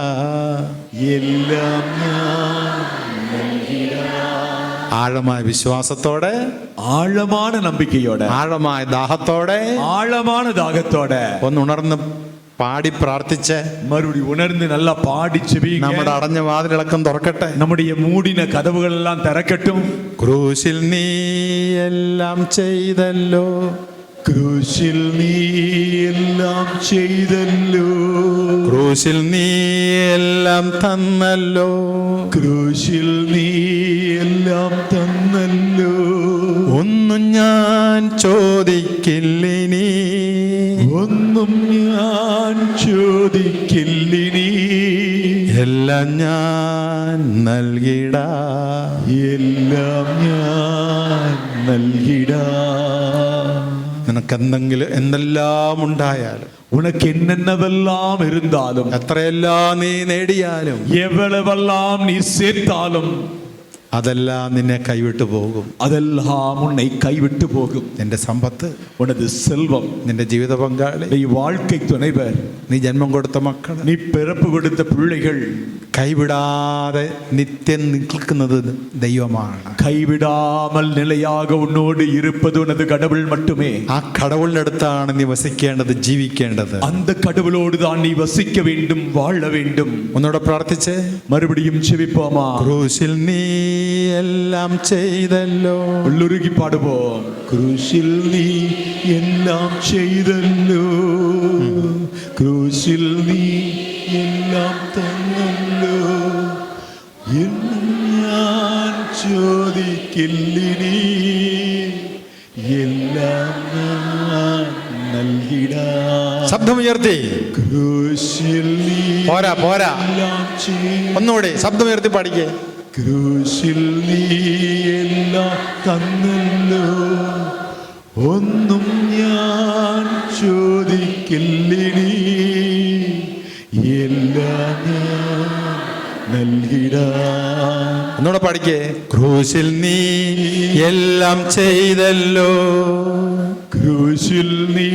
എല്ലാം ഞാൻ നൽകിടാ. ആഴമായ വിശ്വാസത്തോടെ, ആഴமான നമ്പിക്കയോടെ, ആഴമായ ദാഹത്തോടെ, ആഴமான தாகத்தோടെ ഒന്നുണർന്ന് പാടി പ്രാർത്ഥിച്ച് மறுபடி உணர்ந்து நல்லா பாடி செபிங்க. നമ്മുടെ അടഞ്ഞ വാതിലിളക്കം തുറക്കട്ടെ. நம்முடைய மூடின கதவுகள் எல்லாம் திறக்கட்டும். ക്രൂശിൽ നീ എല്ലാം ചെയ്തല്ലോ. ക്രൂശിൽ നീ എല്ലാം ചെയ്തല്ലോ. ക്രൂശിൽ നീ എല്ലാം തന്നല്ലോ. ക്രൂശിൽ നീ എല്ലാം തന്നല്ലോ. ഒന്നും ഞാൻ ചോദിക്കില്ലിനി, ഒന്നും ഞാൻ ചോദിക്കില്ലിനി, എല്ലാം ഞാൻ നൽകിടാ, എല്ലാം ഞാൻ നൽകിടാ. നിനക്കെന്തെങ്കിലും എന്തെല്ലാം ഉണ്ടായാലും, உனக்கு என்னென்னவெல்லாம் இருந்தாலும், എത്രയെല്ലാം നീ നേടിയാലും, எவ்வளவெல்லாம் நீ சேர்த்தாலும், അതെല്ലാം നിന്നെ കൈവിട്ടു പോകും. அதெல்லாம் உன்னை கைவிட்டு போகும். നിന്റെ സമ്പത്ത്, உனது செல்வம், നിന്റെ ജീവിത പങ്കാളി, நீ வாழ்க்கை துணைவர், നീ ജന്മം കൊടുത്ത മക്കൾ, நீ பிறப்பு கொடுத்த பிள்ளைகள் കൈവിടാതെ നിത്യം നിൽക്കുന്നത് ദൈവമാണ്. கைவிடாமல் நிலையாக உன்னோடு இருப்பது உனது கடவுள் மட்டுமே. ആ കടവുളിനടുത്താണ് നീ വസിക്കേണ്ടത്, ജീവിക്കേണ്ടത്. அந்த கடவுளோடு தான் நீ வசிக்க வேண்டும், வாழ வேண்டும். ഒന്നുകൂടെ പ്രാർത്ഥിച്ച് மறுபடியும் செபிப்போமா? ക്രൂശിൽ നീ എല്ലാം ചെയ്തല്ലോ. உள்ளுருகி பாடுவோம். ക്രൂശിൽ നീ എല്ലാം ചെയ്തല്ലോ, ക്രൂശിൽ നീ എല്ലാം തന്നല്ലോ, എന്നും ഞാൻ ചോദിക്കില്ലിനി, എല്ലാം ഞാൻ നൽകിടാം. ശബ്ദമുയർത്തി. ക്രൂശിൽ നീ പോരാ പോരാ, എല്ലാം ചെയ്തു. ഒന്നുകൂടി ശബ്ദമുയർത്തി പാടിക്കേ. ക്രൂശിൽ നീ എല്ലാം തന്നല്ലോ, ഒന്നും ഞാൻ ചോദിക്കില്ലിനി, എല്ലാം ഞാൻ നൽകിടാം. ഒന്നുകൂടെ പാടിക്കേ. ക്രൂശിൽ നീ എല്ലാം ചെയ്തല്ലോ, ക്രൂശിൽ നീ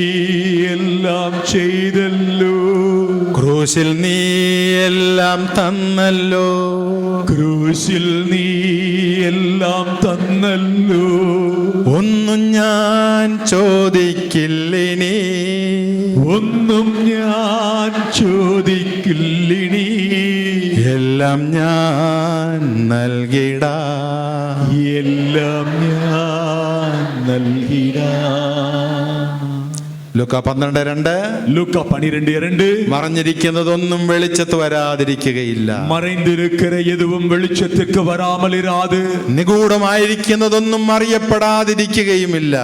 എല്ലാം ചെയ്തല്ലോ, ക്രൂശിൽ നീ എല്ലാം തന്നല്ലോ, ക്രൂശിൽ നീ എല്ലാം തന്നല്ലോ, ഒന്നും ഞാൻ ചോദിക്കില്ലിനി, ഒന്നും ഞാൻ ചോദിക്കില്ലിനി, എല്ലാം ഞാൻ നൽകിടാം. എല്ലാം ഞാൻ നൽകിടാം. ലൂക്കാ 12:2. ലൂക്കാ 12:2. മറഞ്ഞിരിക്കുന്നതൊന്നും വെളിച്ചത്ത് വരാതിരിക്കുകയില്ല, மறைந்திருக்கிற எதுவும் வெளிச்சத்திற்கு வராமல் இராது, നിഗൂഢമായിരിക്കുന്നതൊന്നും അറിയപ്പെടാതിരിക്കുകയുമില്ല.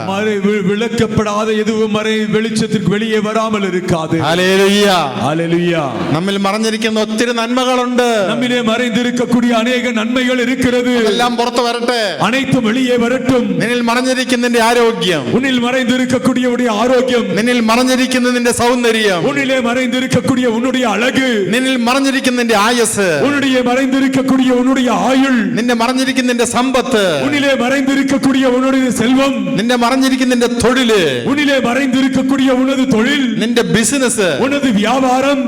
விளக்கப்படாத எதுவும் வெளிச்சத்திற்கு வெளியே வராமல் இருக்காது. ഹല്ലേലൂയ. ஹல்லேலூயா. നമ്മിൽ മറഞ്ഞിരിക്കുന്ന ഒത്തിരി നന്മകളുണ്ട്. நம்மிலே மறைந்திருக்கக்கூடிய अनेक நன்மைகள் இருக்கிறது. എല്ലാം പുറത്തു വരട്ടെ. அனைத்தும் வெளியே வரட்டும். നിന്നിൽ മറഞ്ഞിരിക്കുന്നതിന്റെ ആരോഗ്യം, உன்னில் மறைந்திருக்கக்கூடிய ஆரோக்கியம், നിന്നിൽ മറഞ്ഞിരിക്കുന്നതിന്റെ സൗന്ദര്യം, உன்னிலே மறைந்திருக்கக்கூடிய உன்னுடைய அழகு, നിന്നിൽ മറഞ്ഞിരിക്കുന്നതിന്റെ ആയുസ്, உன்னுடைய மறைந்திருக்கக்கூடிய உன்னுடைய ஆயுள், നിന്റെ മറഞ്ഞിരിക്കുന്നതിന്റെ സമ്പത്ത്, உன்னிலே மறைந்திருக்கக்கூடிய உன்னுடைய செல்வம், നിന്റെ മറഞ്ഞിരിക്കുന്നതിന്റെ തൊഴില്, உன்னிலே மறைந்திருக்கக்கூடிய உனது தொழில், നിന്റെ ബിസിനസ്, உனது வியாபாரம்,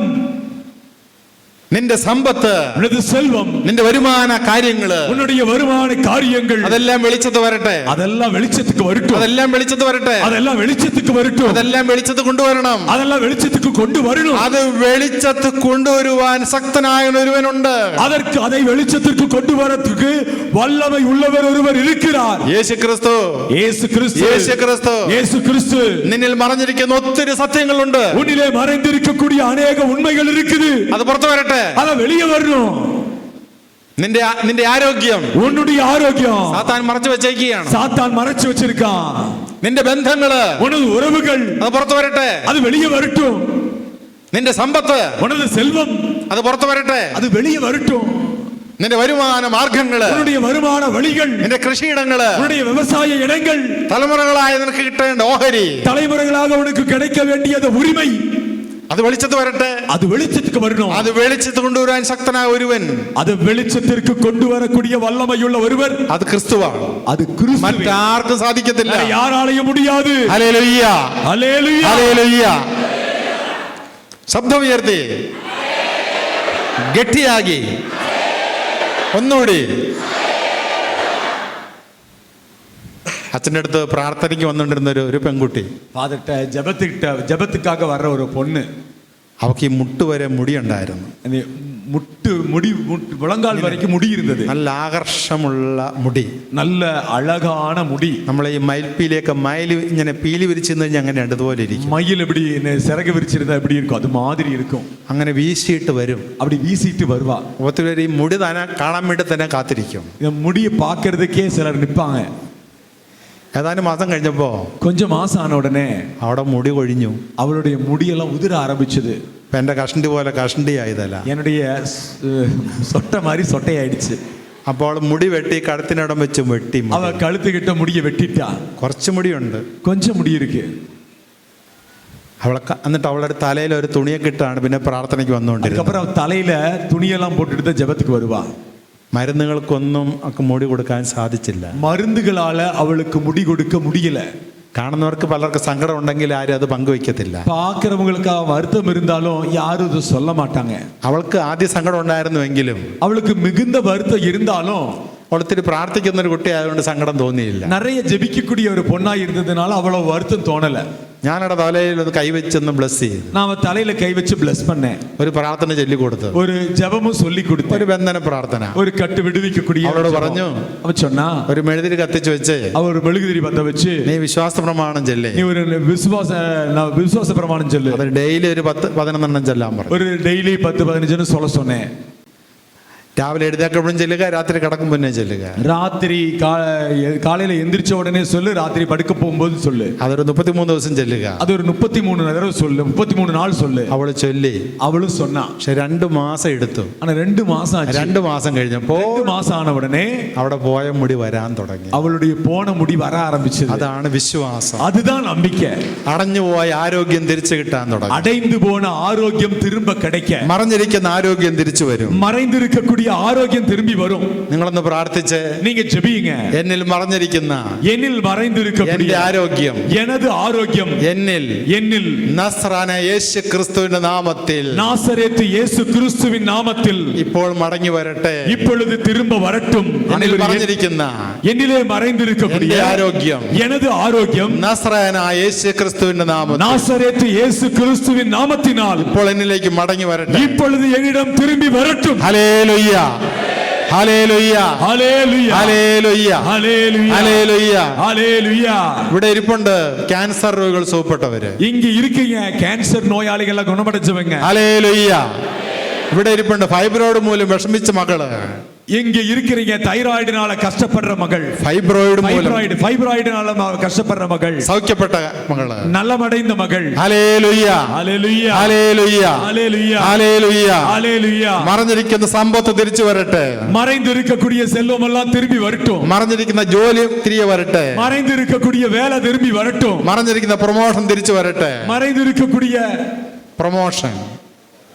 നിന്റെ സമ്പത്ത്, உனது செல்வம், നിന്റെ വരുമാന കാര്യങ്ങള്, உன்னுடைய வருமான காரியங்கள், അതെല്ലാം വെളിച്ചത്ത് വരട്ടെ. அதெல்லாம் வெளிச்சத்துக்கு வரட்டும். അതെല്ലാം വെളിച്ചത്ത് വരട്ടെ. அதெல்லாம் வெளிச்சத்துக்கு வரட்டும். അതെല്ലാം വെളിച്ചത്ത് കൊണ്ടുവരണം. அதெல்லாம் வெளிச்சத்துக்கு கொண்டு வரணும். അത് വെളിച്ചത്ത് കൊണ്ടുവരുവാൻ ശക്തനായ ഒരുവനുണ്ട്. அதற்கு அதை வெளிச்சத்திற்கு கொண்டு வரதுக்கு வல்லமை உள்ளவர் ஒருவர் இருக்கிறார். യേശു ക്രിസ്തു. இயேசு கிறிஸ்து. യേശു ക്രിസ്തു. இயேசு கிறிஸ்து. നിന്നിൽ മറഞ്ഞിരിക്കുന്ന ഒത്തിരി സത്യങ്ങളുണ്ട്. உன்னிலே மறைந்திருக்கக்கூடிய अनेक உண்மைகள் இருக்குது. അത് പുറത്തു വരട്ടെ. அத வெளியே வரணும். നിന്റെ ആരോഗ്യം, உன்னுடைய ஆரோக்கியம் സാത്താൻ മറച്ചു വെച്ചേക്കുകയാണ്. சாத்தான் மறைச்சு வச்சிருக்கான். നിന്റെ ബന്ധങ്ങള്, உனது உறவுகள், അത് പുറത്തു വരട്ടെ. அது வெளியே வரட்டும். നിന്റെ സമ്പത്ത്, உனது செல்வம், അത് പുറത്തു വരട്ടെ. அது வெளியே வரட்டும். നിന്റെ വരുമാന മാർഗങ്ങള്, உன்னுடைய வருமான வழிகள், നിന്റെ കൃഷിയിടങ്ങള്, உன்னுடைய விவசாய இடங்கள், തലമുറകളായി നിനക്ക് കിട്ടേണ്ട ഓഹരി, தலைமுறைகளாக உனக்கு கிடைக்க வேண்டியது உரிமை, അത് വെളിച്ചത്ത് വരട്ടെ. அது வெளிச்சத்துக்கு வரணும். അത് വെളിച്ചത്ത് കൊണ്ടുവരാൻ ശക്തനായ ഒരുവൻ, அது வெளிச்சத்திற்கு கொண்டு வரக்கூடிய வல்லமையுள்ள ஒருவர், അത് ക്രിസ്തുവാണ്. அது கிறிஸ்து. മറ്റാർക്കും സാധിക്കത്തില്ല. யாராலையும் முடியாது. ഹല്ലേലൂയ. ഹല്ലേലൂയ. ഹല്ലേലൂയ. ശബ്ദമുയർത്തി ഗട്ടിയാകി ഒന്നുകൂടി. അച്ഛൻ്റെ അടുത്ത് പ്രാർത്ഥനയ്ക്ക് വന്നുകൊണ്ടിരുന്ന ഒരു പെൺകുട്ടി, ஃபாதர்ட்ட ஜெபத்துக்காக வர்ற ஒரு பொண்ணு, അവൾക്ക് ഈ മുട്ട് വരെ മുടിയുണ്ടായിരുന്നു. முடி முழங்கால் வரைக்கும் முடி இருந்தது. നല്ല ആകർഷമുള്ള മുടി, நல்ல அழகான முடி. നമ്മളെ ഈ മയിൽപ്പീലിയൊക്കെ മയിൽ ഇങ്ങനെ പീലി വിരിച്ചിരുന്നു കഴിഞ്ഞാൽ അങ്ങനെ അതുപോലെ ഇരിക്കും. மயில் எப்படி சிறகு விரிச்சிருந்தா எப்படி இருக்கும், அது மாதிரி இருக்கும். അങ്ങനെ വീശിയിട്ട് വരും. அப்படி வீசிட்டு வருவா. ഒത്തിരി പേര് ഈ മുടി തന്നെ കാണാൻ വേണ്ടി തന്നെ കാത്തിരിക്കും. இந்த முடியை பார்க்கறதுக்கே சிலர் நிற்பாங்க. ഏതാനും മാസം കഴിഞ്ഞപ്പോ, கொஞ்சம் மாசம் ஆன உடனே അവിടെ മുടി കൊഴിഞ്ഞു. அவளுடைய முடியெல்லாம் உதிர ஆரம்பிச்சது. എന്റെ കഷണ്ടി പോലെ കഷണ്ടി ആയതല്ല, என்னுடைய சொட்டை மாதிரி சொட்டையாயிடுச்சு. അപ്പോൾ മുടി വെട്ടി കഴുത്തിനിടം വെച്ച് വെട്ടി. அவ கழுத்துக்கிட்ட முடியை வெட்டிட்டா. കുറച്ച് മുടിയുണ്ട്, கொஞ்சம் முடி இருக்கு. അവളെ എന്നിട്ട് അവളുടെ തലയിൽ ഒരു തുണിയൊക്കെ ഇട്ടാണ് പിന്നെ പ്രാർത്ഥനയ്ക്ക് വന്നുകൊണ്ടിരുന്നത്. அதுக்கப்புறம் தலையில துணியெல்லாம் போட்டுட்டு தான் ஜெபத்துக்கு வருவா. മരുന്നുകൾക്കൊന്നും ഒക്കെ മുടി കൊടുക്കാൻ സാധിച്ചില്ല. மருந்துகளால அவளுக்கு முடி கொடுக்க முடியல. കാണുന്നവർക്ക് പലർക്ക് സങ്കടം ഉണ്ടെങ്കിൽ ആരും അത് പങ്കുവെക്കത്തില്ല. பார்க்கிறவங்களுக்கு வருத்தம் இருந்தாலும் யாரும் இது சொல்ல மாட்டாங்க. അവൾക്ക് ആദ്യ സങ്കടം ഉണ്ടായിരുന്നുവെങ്കിലും அவளுக்கு மிகுந்த வருத்தம் இருந்தாலும் ഒത്തിരി പ്രാർത്ഥിക്കുന്ന ഒരു കുട്ടി ആയതുകൊണ്ട് സങ്കടം തോന്നിയില്ല. நிறைய ஜெபிக்கக்கூடிய ஒரு பொண்ணா இருந்ததுனால அவ்வளவு வருத்தம் தோணல. ഞാനവിടെ തലയിൽ ഒന്ന് കൈവച്ചൊന്ന് ബ്ലസ് ചെയ്തു. நான் தலையில கை வச்சு பிளஸ் பண்ணேன். ഒരു പ്രാർത്ഥന ചൊല്ലിക്കൊടുത്തു. ஒரு ஜெபமும் சொல்லி கொடுத்தேன். ഒരു ബന്ധന പ്രാർത്ഥന. ஒரு கட்டு விடுவிக்கக்கூடிய അവളോട് പറഞ്ഞു, அவ சொன்னா ഒരു മെഴുതിരി കത്തിച്ചു വെച്ച് அவர் மெழுகுதிரி பத்த வச்சு നീ വിശ്വാസ പ്രമാണം ചൊല്ലേ. நீ ஒரு விசுவாச பிரமாணம் சொல்லு. അത് ഡെയിലി ഒരു 10-11 ചൊല്ലാൻ പറഞ്ഞു. ஒரு டெய்லி 10-15 சொல்ல சொன்னேன். രാവിലെ എഴുന്നേൽക്കുമ്പോഴും ചെല്ലുക, രാത്രി കിടക്കും മുന്നേ ചെല്ലുക. ராத்திரி காலையில எந்திரிச்ச உடனே சொல்லு, ராத்திரி படுக்க போகும்போது சொல்லு. അതൊരു 33 ദിവസം ചെല്ലുക. அது ஒரு 33 தடவை சொல்லு, 33 நாள் சொல்லு. അവള് ചൊല്ലി. அவளும் சொன்னா. പക്ഷെ 2 മാസം എടുത്തു. ஆனா 2 മാസം ஆச்சு. 2 മാസം കഴിഞ്ഞപ്പോ 2 മാസം ஆன உடனே അവിടെ പോയ മുടി വരാൻ തുടങ്ങി. அவளுடைய போன முடி வர ஆரம்பிச்சது. അതാണ് വിശ്വാസം. அதுதான் நம்பிக்கை. അടഞ്ഞുപോയ ആരോഗ്യം തിരിച്ചു കിട്ടാൻ തുടങ്ങി. அடைந்து போன ஆரோக்கியம் திரும்ப கிடைக்க. മറഞ്ഞിരിക്കുന്ന ആരോഗ്യം തിരിച്ചു വരും. மறைந்திருக்கக்கூடிய ஆரோக்கியம் திரும்பி வரும். നിങ്ങളൊന്ന് പ്രാർത്ഥിച്ച് நீங்க ஜெபியுங்க. എന്നിൽ മറഞ്ഞിരിക്കുന്ന എന്നിൽ മറഞ്ഞിരിക്കக்கூடிய എന്റെ ആരോഗ്യം, எனது ஆரோக்கியம் എന്നിൽ നസ്രാന യേശു ക്രിസ്തുവിന്റെ നാമത്തിൽ, നാസരേത്ത് യേശു ക്രിസ്തുവിൻ നാമത്തിൽ ഇപ്പോൾ മടങ്ങി വരട്ടെ. இப்பொழுது திரும்ப வரட்டும். എന്നിൽ മറഞ്ഞിരിക്കുന്ന എന്നിലെ മറഞ്ഞിരിക്കக்கூடிய എന്റെ ആരോഗ്യം, எனது ஆரோக்கியம் നസ്രാന യേശു ക്രിസ്തുവിന്റെ നാമത്തിൽ, നാസരേത്ത് യേശു ക്രിസ്തുവിൻ നാമത്തിനാൽ ഇപ്പോൾ എന്നിലേക്ക് മടങ്ങി വരട്ടെ. இப்பொழுது என்னிடம் திரும்பி வரட்டும். Hallelujah, hallelujah, hallelujah, hallelujah, hallelujah, hallelujah, hallelujah. ഇവിടെ ഇരിപ്പുണ്ട് ക്യാൻസർ രോഗികൾ സുഖപ്പെട്ടവര്. இங்க இருக்கீங்க கேன்சர் நோயாளிகளை குணமடைஞ்சவங்க. ഹല്ലേലൂയ. ഇവിടെ ഇരിപ്പുണ്ട് ഫൈബ്രോയിഡ് മൂലം വിഷമിച്ച മകള്. இங்க இருக்கிறீங்க தைராய்டுனால கஷ்டப்படுற மகள். ஃபைப்ராய்டுனால கஷ்டப்படுற மகள். സൗഖ്യപ്പെട്ട മകള്, നല്ലമടൈந்த മകൾ. Hallelujah, hallelujah, hallelujah, hallelujah, hallelujah, hallelujah. മറഞ്ഞിരിക്കുന്ന സമ്പത്ത് തിരിച്ചു വരട്ടെ. மறைந்திருக்கக்கூடிய செல்வம் எல்லாம் திரும்பி வரட்டும். മറഞ്ഞിരിക്കുന്ന ജോലി തിരികെ വരട്ടെ. மறைந்திருக்கக்கூடிய வேலை திரும்பி வரட்டும். മറഞ്ഞിരിക്കുന്ന പ്രൊമോഷൻ തിരിച്ചു വരട്ടെ. மறைந்திருக்கக்கூடிய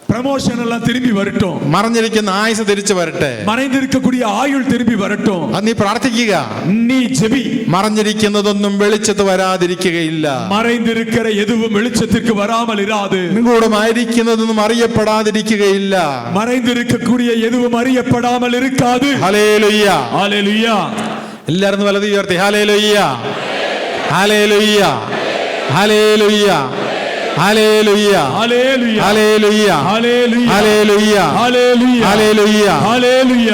പ്രൊമോഷൻ எல்லாம் திரும்பி வரட்டும். മറഞ്ഞിരിക്കുന്ന ആയുസ് തിരിച്ചു വരട്ടെ. மறைந்திருக்கக்கூடிய ஆயுள் திரும்பி வரட்டும். അത് നീ പ്രാർത്ഥിക്കുക. நீ ஜெபி. മറഞ്ഞിരിക്കുന്നതൊന്നും വെളിച്ചത്ത് വരാതിരിക്കുകയില്ല. மறைந்திருக்கிற எதுவும் வெளிச்சத்திற்கு வராமல் இராது. നിഗൂഢമായിരിക്കുന്നതൊന്നും അറിയപ്പെടാതിരിക്കുകയില്ല. மறைந்திருக்கக்கூடிய எதுவும் அறியப்படாமல் இருக்காது. Hallelujah, hallelujah. എല്ലാവരും വലത് ഉയർത്തി hallelujah, hallelujah, hallelujah, hallelujah, hallelujah, hallelujah, hallelujah, hallelujah, hallelujah, hallelujah, hallelujah.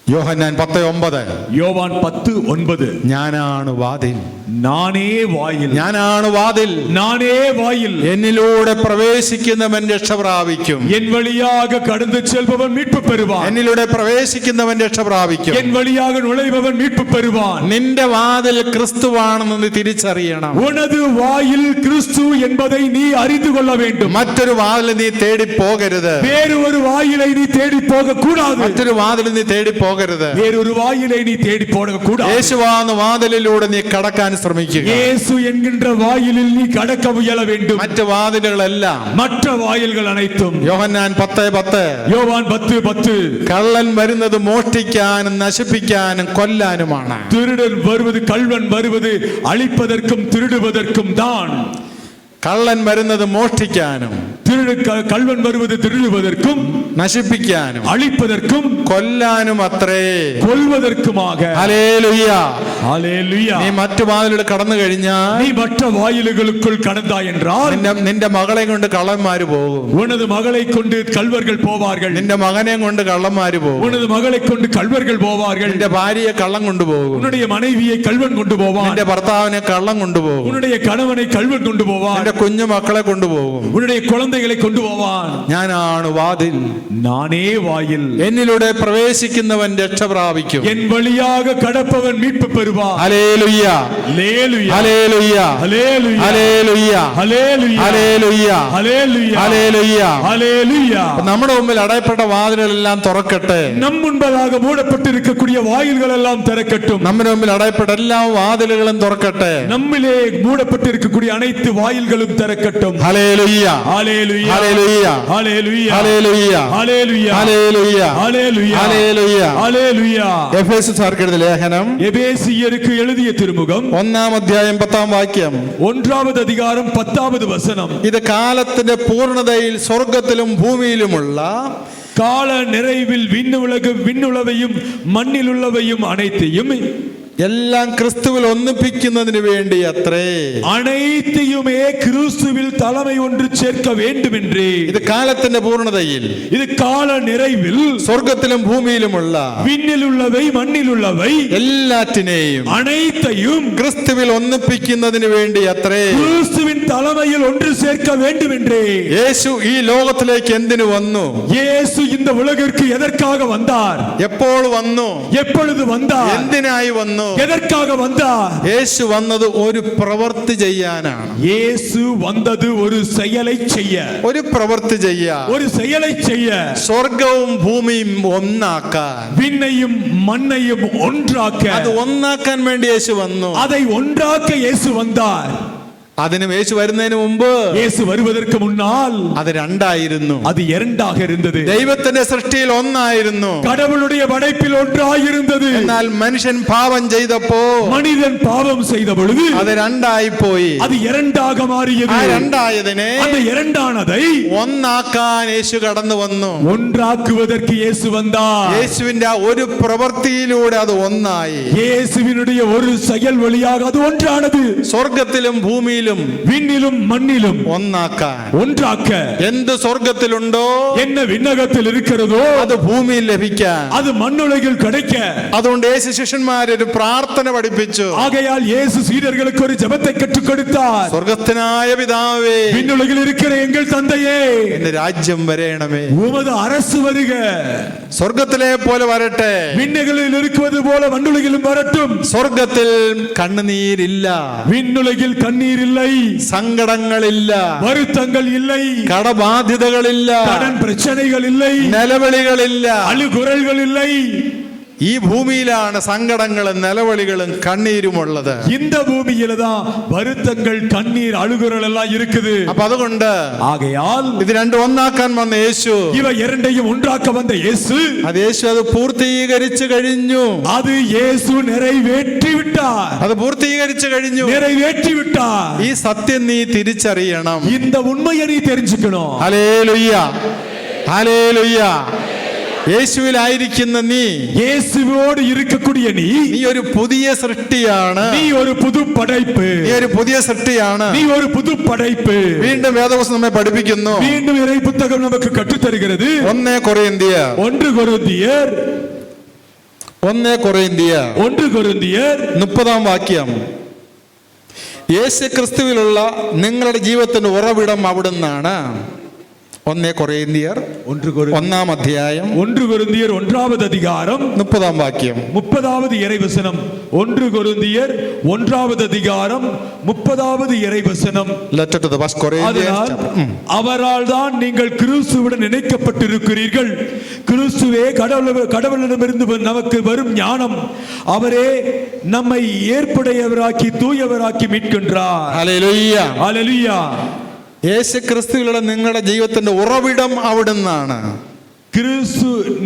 Yohannan 10:9. Yovan 10:9. ഞാനാണ് വാതിൽ, നാനേ വായിൽ, ഞാനാണ് വാതിൽ, നാനേ വായിൽ. എന്നിലൂടെ പ്രവേശിക്കുന്നവൻ രക്ഷ പ്രാപിക്കും. என் வழியாக கடந்து செல்பவன் மீட்பு பெறுவான். എന്നിലൂടെ പ്രവേശിക്കുന്നവൻ രക്ഷ പ്രാപിക്കും. என் வழியாக நுழைபவன் மீட்பு பெறுவான். നിന്റെ വാതിൽ ക്രിസ്തുവാണെന്ന് നീ തിരിച്ചറിയണം. உனது வாயில் கிறிஸ்து என்பதை நீ அறிந்து கொள்ள வேண்டும். മറ്റൊരു വാതിൽ നീ തേടി പോകരുത്. வேறு ஒரு வாயிலை நீ தேடி போக கூடாது. മറ്റൊരു വാതിൽ നീ തേടി പോകരുത്. வேறு ஒரு வாயிலை நீ தேடி போக கூடாது. യേശുവാകുന്ന വാതിലിലൂടെ നീ കടക്കാൻ ശ്രമിക്കുക. இயேசு என்கின்ற வாயிலில் நீ கடக்க முயல வேண்டும். മറ്റു വാതിലുകളെല്ലാം, மற்ற வாயில்கள் அனைத்தும். യോഹന്നാൻ 10:10. யோவான் 10:10. കള്ളൻ വരുന്നത് മോഷ്ടിക്കാനും നശിപ്പിക്കാനും കൊല്ലാനുമാണ്. திருடன் வருவது, கள்வன் வருவது அழிப்பதற்கும் திருடுவதற்கும் தான். കള്ളൻ വരുന്നത് മോഷ്ടിക്കാനും கள்வன் வருவது திருடுவதற்கும் നശിപ്പിക്കാനും அழிப்பதற்கும் കൊല്ലാനും അത്രേ, கொல்வதற்குமாக. Hallelujah, hallelujah. നീ മറ്റു വാതിലുകൾ കടന്നു കഴിഞ്ഞാൽ, நீ மற்ற வாயில்களுக்குள் கடந்தாய் என்றால் നിന്റെ മകളെ കൊണ്ട് കള്ളന്മാര് പോകും. உனது மகளை கொண்டு கள்வர்கள் போவார்கள். നിന്റെ മകനെ കൊണ്ട് കള്ളന്മാര് പോകും. உனது மகளை கொண்டு கள்வர்கள் போவார்கள். നിന്റെ ഭാര്യയെ കള്ളം കൊണ്ടുപോകും. உன்னுடைய மனைவியை கள்வன் கொண்டு போவான். നിന്റെ ഭർത്താവിനെ കള്ളം കൊണ്ടുപോകും. உன்னுடைய கணவனை கள்வன் கொண்டு போவான். നിന്റെ കുഞ്ഞു മക്കളെ കൊണ്ടുപോകും. உன்னுடைய குழந்தைகளை கொண்டு போவான். ഞാനാണ് വാതിൽ, நானே வாயில். എന്നിലൂടെ പ്രവേശിക്കുന്നവൻ രക്ഷ പ്രാപിക്കും. என் வழியாக கடப்பவன் மீட்பு பெறுவான். ഹല്ലേലൂയ, ஹல்லேலூயா, ഹല്ലേലൂയ, ஹல்லேலூயா, ഹല്ലേലൂയ, ஹல்லேலூயா, ഹല്ലേലൂയ, ஹல்லேலூயா, ഹല്ലേലൂയ. ஹல்லேலூயா. നമ്മുടെ മുമ്പിൽ അടയപ്പെട്ട വാതിലുകളെല്ലാം തുറക്കട്ടെ. நம் முன்பதாக மூடப்பட்டிருக்கக்கூடிய வாயில்கள் எல்லாம் திறக்கட்டும். നമ്മുടെ മുമ്പിൽ അടയപ്പെട്ട എല്ലാ വാതിലുകളും തുറക്കട്ടെ. நம்மிலே மூடப்பட்டிருக்கக்கூடிய அனைத்து வாயில்களும் കണ്ണുകളും തിരക്കട്ടും. Hallelujah hallelujah hallelujah hallelujah hallelujah hallelujah hallelujah hallelujah hallelujah hallelujah. എഫേസ്യർക്ക് എഴുതിയ ലേഖനം എഫേസ്യർക്ക് എഴുതിയ തിരുമുഖം 1-ാം അധ്യായം 10-ാം വാക്യം. 1-ാമത് അധികാരം 10-ാമത് വസനം. ഇത് കാലത്തിന്റെ പൂർണ്ണതയിൽ സ്വർഗത്തിലും ഭൂമിയിലുമുള്ള கால நிறைவில் விண்ணுலவையும் மண்ணிலுள்ளவையும் அனைத்தையும் എല്ലാം ക്രിസ്തുവിൽ ഒന്നിപ്പിക്കുന്നതിന് വേണ്ടി അത്രേ. அனைத்தையுமே கிறிஸ்துவில் தலைமை ஒன்று சேர்க்க வேண்டும் என்றே. ഇത് കാലത്തിന്റെ പൂർണ്ണതയിൽ, இது கால நிறைவில் സ്വർഗത്തിലും ഭൂമിയിലുമുള്ള விண்ணிலுள்ளவை மண்ணிலுள்ளவை എല്ലാറ്റിനെയും அனைத்தையும் ക്രിസ്തുവിൽ ഒന്നിപ്പിക്കുന്നതിന് വേണ്ടി അത്രേ. கிறிஸ்துவின் தலைமையில் ஒன்று சேர்க்க வேண்டும் என்றே. യേശു ഈ ലോകത്തിലേക്ക് എന്തിനു വന്നു? இயேசு இந்த உலகிற்கு எதற்காக வந்தார்? എപ്പോൾ വന്നു? எப்பொழுது வந்தார்? എന്തിനായി വന്നു? எதற்காக வந்தார்? യേശു വന്നത് ഒരു പ്രവൃത്തി ചെയ്യാനാണ്. இயேசு வந்தது ஒரு செயலை செய்ய. ഒരു പ്രവൃത്തി ചെയ്യാൻ, ஒரு செயலை செய்ய. സ്വർഗവും ഭൂമിയും ഒന്നാക്കാൻ, விண்ணையும் மண்ணையும் ஒன்றாக்க. അത് ഒന്നാക്കാൻ വേണ്ടി യേശു വന്നു. அதை ஒன்றாக்க இயேசு வந்தார். അതിനും യേശു വരുന്നതിന് മുമ്പ്, இயேசு வருவதற்கு முன்னால் അത് രണ്ടായിരുന്നു. அது இரண்டாக இருந்தது. ദൈവത്തിന്റെ സൃഷ്ടിയിൽ ഒന്നായിരുന്നു. கடவுளுடைய படைப்பில் ஒன்றாக இருந்தது. എന്നാൽ മനുഷ്യൻ പാപം ചെയ്തപ്പോ மனிதன் பாவம் செய்த பொழுது അത് രണ്ടായി പോയി. அது இரண்டாக மாறியது. ആ രണ്ടായതിനെ அந்த இரண்டானதை ഒന്നാക്കാൻ യേശു കടന്നു വന്നു. ஒன்றாக்குவதற்கு இயேசு வந்தார். യേശുവിന്റെ ആ ഒരു പ്രവൃത്തിയിലൂടെ അത് ഒന്നായി. இயேசுவினுடைய ஒரு செயல் வழியாக அது ஒன்றானது. സ്വർഗത്തിലും ഭൂമിയിലും விண்ணிலும் மண்ணிலும் ഒന്നാക്കാൻ. ஒன்றாக்க. എന്ത് സ്വർഗത്തിലുണ്ടോ, என்ன விண்ணகத்தில் இருக்கிறதோ അത് ഭൂമിയിൽ ലഭിക്കാൻ. அது மண்ணுலகில் கிடைக்க. അതുകൊണ്ട് യേശു ശിഷ്യന്മാരൊരു പ്രാർത്ഥന പഠിപ്പിച്ചു. ஆகையால் இயேசு சீடர்களுக்கு ஒரு ஜெபத்தை கற்றுக் கொடுத்தார். സ്വർഗസ്ഥനായ പിതാവേ, விண்ணுலகில் இருக்கிற எங்கள் தந்தையே, എന്റെ രാജ്യം വരേണമേ. உமது அரசு வருக. സ്വർഗത്തിലെ പോലെ വരട്ടെ. விண்ணுலகில் இருக்கிறது போல மண்ணுலகிலும் வரட்டும். സ്വർഗത്തിൽ കണ്ണുനീരില്ല, விண்ணுலகில் கண்ணீர் இல்லை, സങ്കടങ്ങളില്ല, வருத்தங்கள் இல்லை, കടബാധ്യതകളില്ല, கடன் பிரச்சனைகள் இல்லை, നിലവിളികളില്ല. அழுகுரல்கள் இல்லை. ഈ ഭൂമിയിലാണ് സങ്കടങ്ങളും നിലവിളികളും കണ്ണീരുമുള്ളത്. இந்த பூமியில தான் வருத்தங்கள், கண்ணீர், அழுகுரல் எல்லாம் இருக்குது. അപ്പൊ അതുകൊണ്ട് ஆகையால் ഇത് രണ്ടും ഒന്നാക്കാൻ വന്ന യേശു, இவ இரண்டையும் ஒன்றாக்க வந்த இயேசு, അത് പൂർത്തീകരിച്ചു കഴിഞ്ഞു. அது இயேசு நிறைவேற்றி விட்டார். അത് പൂർത്തീകരിച്ചു കഴിഞ്ഞു. நிறைவேற்றி விட்டார். ഈ സത്യം നീ തിരിച്ചറിയണം. இந்த உண்மையை நீ தெரிஞ்சுக்கணும். Hallelujah hallelujah. യേശുവിലായിരിക്കുന്ന നീ, இயேசுவோடு இருக்கக்கூடிய நீ ഒരു പുതിയ സൃഷ്ടിയാണ്. நீ ஒரு புது படைப்பு. നീ ഒരു പുതിയ സൃഷ്ടിയാണ്. நீ ஒரு புது படைப்பு. വീണ്ടും വേദപുസ്തകം നമ്മെ പഠിപ്പിക്കുന്നു. மீண்டும் இறை புத்தகம் நமக்கு கற்றுத் தருகிறது. 1 കൊരിന്ത്യർ 1 കൊരിന്ത്യർ 30-ാം വാക്യം. യേശു ക്രിസ്തുവിലുള്ള നിങ്ങളുടെ ജീവിതത്തിന്റെ ഉറവിടം അവിടുന്നാണ്. 1 കൊരിന്ത്യർ 1-ാം അധ്യായം 1 കൊരിന്ത്യർ 1-ാമത് അധികാരം 30-ാം വാക്യം. 30-ാമത് ഇறைവசனம். 1 കൊരിന്ത്യർ 1-ാമത് അധികാരം 30-ாமது இறைவசனம். Letter to the first Corinthians. அவரால் தான் நீங்கள் கிறிஸ்துவுடன் இணைக்கப்பட்டிருக்கிறீர்கள். கிறிஸ்துவே கடவுளிடமிருந்து நமக்கு வரும் ஞானம். அவரே நம்மை ஏற்புடையவராக்கி தூயவராக்கி மீட்கின்றார். Hallelujah hallelujah. യേശു ക്രിസ്തുവിലുള്ള നിങ്ങളുടെ ജീവിതത്തിന്റെ ഉറവിടം അവിടുന്നാണ്.